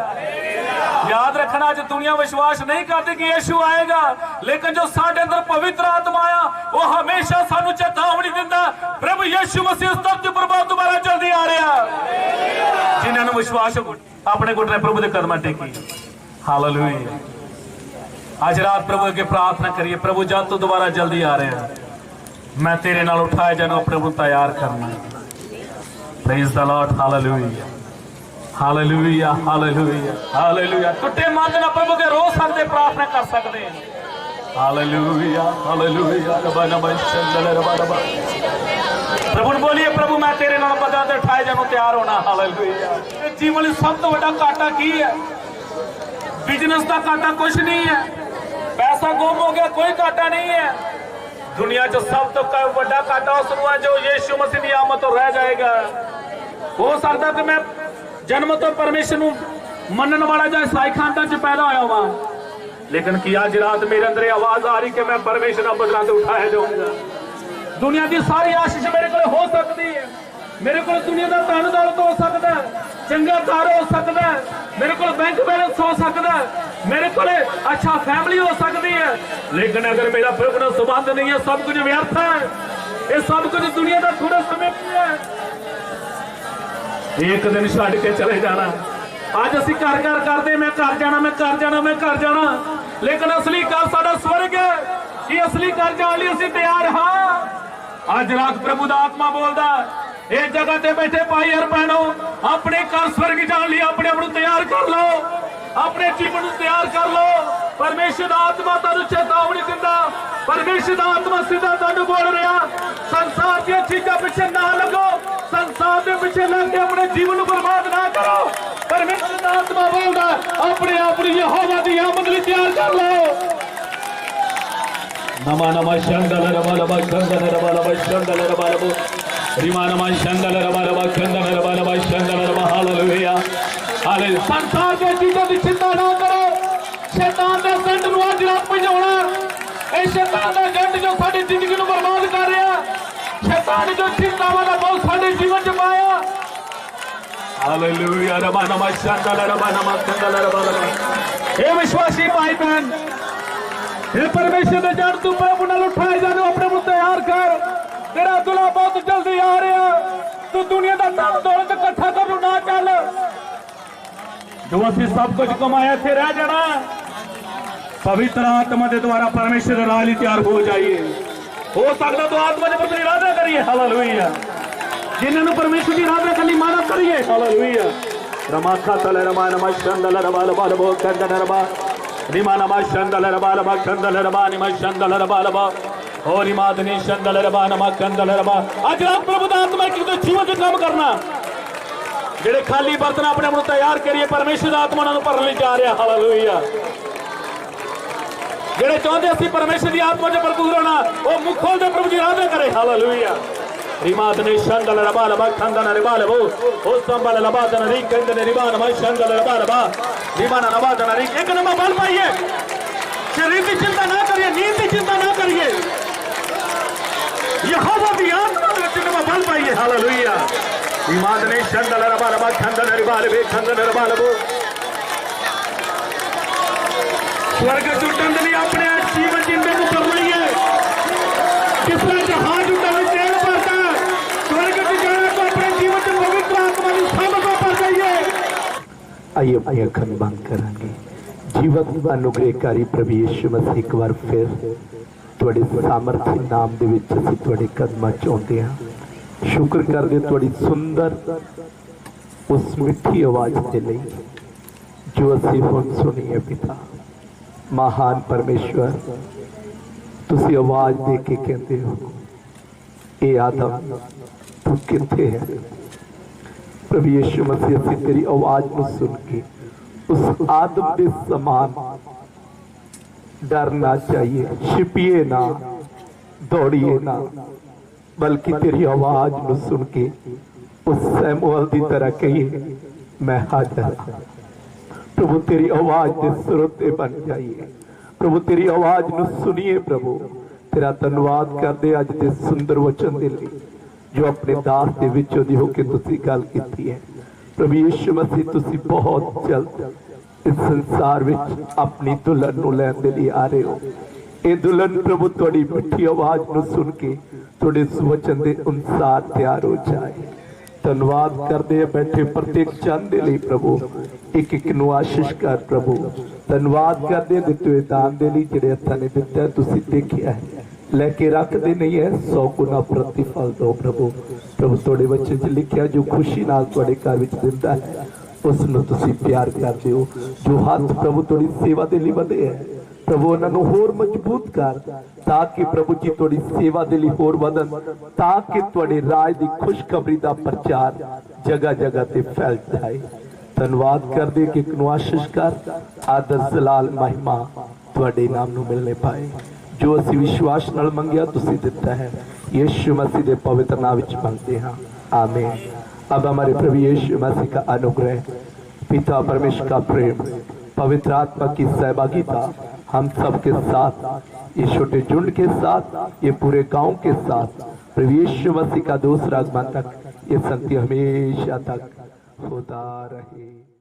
याद रखना अज दुनिया विश्वास नहीं करती कि यीशु आएगा, लेकिन जो साडे अंदर पवित्र आत्मा आया वो हमेशा सानू चेतावनी दिंदा, प्रभु यीशु मसीह इस धरती पर बहुत दोबारा जल्दी आ रहा। जिन्होंने विश्वास अपने घुटने प्रभु के कदम टेकी। हालेलुया। आज रात प्रभु अगे प्रार्थना करिए, प्रभु जब तू दोबारा जल्दी आ रहे हैं, मैं तेरे नाल उठाए जाना, प्रभु तैयार करना। Praise the Lord. Hallelujah, hallelujah, hallelujah, hallelujah. टुटे मन ना प्रभु के रो सकते, प्रार्थना कर सकते हैं। Hallelujah, hallelujah. प्रभु ने बोलिए प्रभु मैं तेरे नाल बदला ते उठाए जाना, तैयार होना। हालेलुया। जीवन में सब तो बड़ा घाटा की है? बिजनेस का घाटा कुछ नहीं है, पैसा गुम हो गया कोई घाटा नहीं है। दुनिया च सब तो बड़ा घाटा उसनूं है जो यीशु मसीह की आमद तो रह जाएगा। हो सकता कि मैं जन्म तो परमेश्वर नूं मनन वाला जां ईसाई खानदान च पैदा होया हुआ, लेकिन कि अज रात मेरे अंदर आवाज आ रही कि मैं परमेश्वर नाल बदला ते उठाया जाऊंगा। दुनिया की सारी आशीष मेरे को हो सकती है, मेरे को दुनिया का धन दौलत हो सकता है, चंगा घर हो सकता है, मेरे को बैंक बैलेंस हो सकता है, मेरे को अच्छा फैमिली हो सकती है, लेकिन अगर मेरा प्रभु नाल संबंध नहीं है सब कुछ व्यर्थ है। ये सब कुछ दुनिया का थोड़ा समय है, एक दिन छड़ के चले जाना। आज असीं घर घर करते मैं घर जाना, मैं घर जाना, मैं घर जाना, लेकिन असली घर साडा स्वर्ग है। कि असली घर जाने लई असीं तैयार हाँ। आज रात प्रभु दा आत्मा बोलदा इस जगह ते बैठे भाई और बहनों, अपने घर स्वर्ग जाने लिए अपने आप को तैयार कर लो, अपने जीवन तैयार कर लो। परमेश्वर दा आत्मा तुहानू चेतावनी दिंदा, परमेश्वर दा आत्मा सीधा तुहानू बोल रहा, संसार दी चीज़ां पिछे ना लगो, संसार दे पिछे लग के अपने जीवन को बर्बाद ना करो। परमेश्वर दा आत्मा बोलदा अपने आप को यहोवा दी आमद लई तैयार कर लो। नमा नमा शंदल रबा रबा शंदल रबा रबा शंदल रबा रबा रिमा नमा शंदल रबा रबा शंदल रबा रबा शंदल रबा। Hallelujah, hallelujah. संसार के चीजों की चिंता ना करो, शैतान के संग ਭਜਾਉਣਾ। ਇਹ ਸ਼ੈਤਾਨ ਦਾ ਏਜੰਟ ਜੋ ਸਾਡੀ ਜ਼ਿੰਦਗੀ ਨੂੰ ਬਰਬਾਦ ਕਰ ਰਿਹਾ, ਸ਼ੈਤਾਨ ਜੋ ਚਿੰਤਾਵਾਂ ਦਾ ਬਹੁਤ ਸਾਡੇ ਜੀਵਨ ਚ ਪਾਇਆ। ਹਾਲੇਲੂਇਆ ਰਬਾ ਨਮਾ ਸ਼ੰਦਲ ਰਬਾ ਨਮਾ ਸ਼ੰਦਲ ਰਬਾ ਰਬਾ। ਇਹ ਵਿਸ਼ਵਾਸੀ ਭਾਈ ਭੈਣ, ਇਹ परमेश्वर ਦੇ ਜੜ ਤੂੰ ਪ੍ਰਭੂ ਨਾਲ ਉਠਾਏ ਜਾਨੂੰ ਆਪਣੇ ਨੂੰ ਤਿਆਰ ਕਰ। ਤੇਰਾ ਦੁਲਾ ਬਹੁਤ ਜਲਦੀ ਆ ਰਿਹਾ। ਤੂੰ ਦੁਨੀਆ ਦਾ ਧਨ ਦੌਲਤ ਇਕੱਠਾ ਕਰਨ ਨੂੰ ਨਾ ਚੱਲ। ਜੋ ਅਸੀਂ ਸਭ ਕੁਝ ਕਮਾਇਆ ਇੱਥੇ ਰਹਿ ਜਾਣਾ। ਪਵਿੱਤਰ ਆਤਮਾ ਦੇ ਦੁਆਰਾ ਪਰਮੇਸ਼ਰ ਦੇ ਰਾਹ ਲਈ ਤਿਆਰ ਹੋ ਜਾਈਏ। ਹੋ ਸਕਦਾ ਤੂੰ ਆਤਮਾ ਦੇ ਪ੍ਰਤੀ ਇਰਾਦਾ ਕਰੀਏ। ਹਾਲੇਲੂਇਆ। ਜਿਨ੍ਹਾਂ ਨੂੰ ਪਰਮੇਸ਼ਰ ਦੀ ਰਾਹ ਕੱਲੀ ਮਾਨਾ ਕਰੀਏ। ਹਾਲੇਲੂਇਆ। ਰਮਾਖਾ ਤਲੇ ਰਮਾ ਨਮਾ ਸ਼ੰਦਲ ਰਬਾ ਲਬਾ ਲਬੋ ਕੰਦਨ ਰਬਾ ਰਿਮਾ ਨਮਾ ਸ਼ੰਦਲ ਰਬਾ ਲਬਾ ਕੰਦਲ ਰਬਾ ਨਿਮਾ ਸ਼ੰਦਲ ਰਬਾ ਲਬਾ ਹੋ ਰਿਮਾਦਨੀ ਸ਼ੰਦਲ ਰਬਾ ਨਮਾ ਕੰਦਲ ਰਬਾ। ਅੱਜ ਰਾਤ ਪ੍ਰਭੂ ਦਾ ਆਤਮਾ ਕਿਤੇ ਜੀਵਨ ਚ ਕੰਮ ਕਰਨਾ। ਜਿਹੜੇ ਖਾਲੀ ਬਰਤਨ ਆਪਣੇ ਆਪ ਨੂੰ ਤਿਆਰ ਕਰੀਏ, ਪਰਮੇਸ਼ਰ ਦਾ ਆਤਮਾ ਨੂੰ ਭਰਨ ਲਈ ਜਾ ਰਿਹਾ। ਹਾਲੇਲੂਇਆ। ਜਿਹੜੇ ਚਾਹੁੰਦੇ ਅਸੀਂ ਪਰਮੇਸ਼ਰ ਦੀ ਆਤਮਾ ਚ ਭਰਪੂਰ ਹੋਣਾ, ਉਹ ਮੁੱਖ ਖੋਲਦੇ ਪ੍ਰਭੂ ਦੀ ਰਾਹ ਕਰੇ। ਹਾਲੇਲੂਇਆ। ਰਿਮਾਦਨੀ ਸ਼ੰਦਲ ਰਬਾ ਲਬਾ ਕੰਦਨ ਰਬਾ ਲਬੋ ਹੋ ਸੰਬਲ ਲਬਾ ਦਨ ਰੀ ਕੰਦਨ ਰਿਬਾ ਨਮਾ ਸ਼ੰਦਲ ਰਬਾ ਲਬਾ ਰਿਬਾ ਨਮਾ ਦਨ ਰੀ। ਇੱਕ ਨੰਬਰ ਬਲ ਪਾਈਏ। शरीर की चिंता ना करिए, नींद की चिंता ना करिए। यहोवा की आत्मा में चिंता बल पाइए। हालेलुया। ईमान ने शंदल रबा रबा खंदन रबा रबे खंदन रबा रबो। स्वर्ग टूटन के लिए अपने जीवन जिंदे को कर लिए। किस तरह जहाज उठा तेल पड़ता स्वर्ग की जाने को अपने जीवन से पवित्र आत्मा की सामर्थ पर जाइए। आइए अपनी अखन बंद करेंगे। जीवन ਦਾ ਅਨੁਗ੍ਰਹਕਾਰੀ ਪ੍ਰਭੂ ਯਿਸੂ ਮਸੀਹ ਇੱਕ ਵਾਰ ਫਿਰ ਤੁਹਾਡੇ ਸਾਮਰਥੀ ਨਾਮ ਦੇ ਵਿੱਚ ਅਸੀਂ ਤੁਹਾਡੇ ਕਦਮਾਂ 'ਚ ਆਉਂਦੇ ਹਾਂ। ਸ਼ੁਕਰ ਕਰਦੇ ਤੁਹਾਡੀ ਸੁੰਦਰ ਉਸ ਮਿੱਠੀ ਆਵਾਜ਼ ਦੇ ਲਈ ਜੋ ਅਸੀਂ ਹੁਣ ਸੁਣੀ ਹੈ। ਪਿਤਾ ਮਹਾਨ ਪਰਮੇਸ਼ਵਰ, ਤੁਸੀਂ ਆਵਾਜ਼ ਦੇ ਕੇ ਕਹਿੰਦੇ ਹੋ, ਇਹ ਆਦਮ ਤੂੰ ਕਿੱਥੇ ਹੈ। ਪ੍ਰਭੂ ਯਿਸੂ ਮਸੀਹ, ਅਸੀਂ ਤੇਰੀ ਆਵਾਜ਼ ਨੂੰ ਸੁਣ ਕੇ उस आदम के समान डरना चाहिए, छिपिए ना, दौड़िए ना, बल्कि तेरी आवाज को सुन के उस सैमुअल की तरह कहिए, मैं हाजिर। प्रभु तेरी आवाज के श्रोते बन जाइए। प्रभु तेरी आवाज को सुनिए। प्रभु तेरा धन्यवाद करते अज के सुंदर वचन के लिए जो अपने दास के विचों दी होके तुसी गल कीती है। प्रभु यीशु मसीह, तुसी बहुत जल्द इस संसार विच अपनी दुल्हन नूं लैण दे लई आ रहे हो। ये दुल्हन प्रभु तुहाडी मिठी आवाज नूं सुन के तुहाडे वचन दे अनुसार तैयार हो जाए। धन्यवाद करते हैं बैठे प्रत्येक चंद दे लई प्रभु, एक एक नूं आशीष कर। प्रभु धन्यवाद करते हैं दित्ते हुए दान दे लई जिहड़े हत्थां ने दित्ता है। तुसी देखिया है, लेके रखते नहीं है, 100 गुना प्रतिफल दो। प्रभु प्रभु तुहाडे वचन च लिखिया जो खुशी नाल तुहाडे घर विच दिंदा है उस नूं तुसी प्यार करदे हो। जो हाथ प्रभु तुहाडी सेवा दे लई वधे है, प्रभु उन्हां नूं होर मजबूत कर ताकि प्रभु जी तुहाडी सेवा दे लई होर वधन, ताकि तुहाडे राज दी खुशखबरी दा प्रचार जगह जगह ते फैल जाए। धन्यवाद करदे कि एक नूं आशीष कर, आदर जलाल महिमा तुहाडे नाम नूं मिलने पाए। जो असी विश्वास नाल मंगिया तुसी दिता है, यीशु मसीह दे पवित्र नाम विच मंगते हैं, आमीन। अब हमारे प्रभु यीशु मसीह का अनुग्रह, पिता परमेश्वर का प्रेम, पवित्र आत्मा की सहभागिता हम सब के साथ, ये छोटे झुंड के साथ, ये पूरे गांव के साथ, प्रभु यीशु मसीह का दूसरा आगमन तक ये संगति हमेशा तक होता रहे।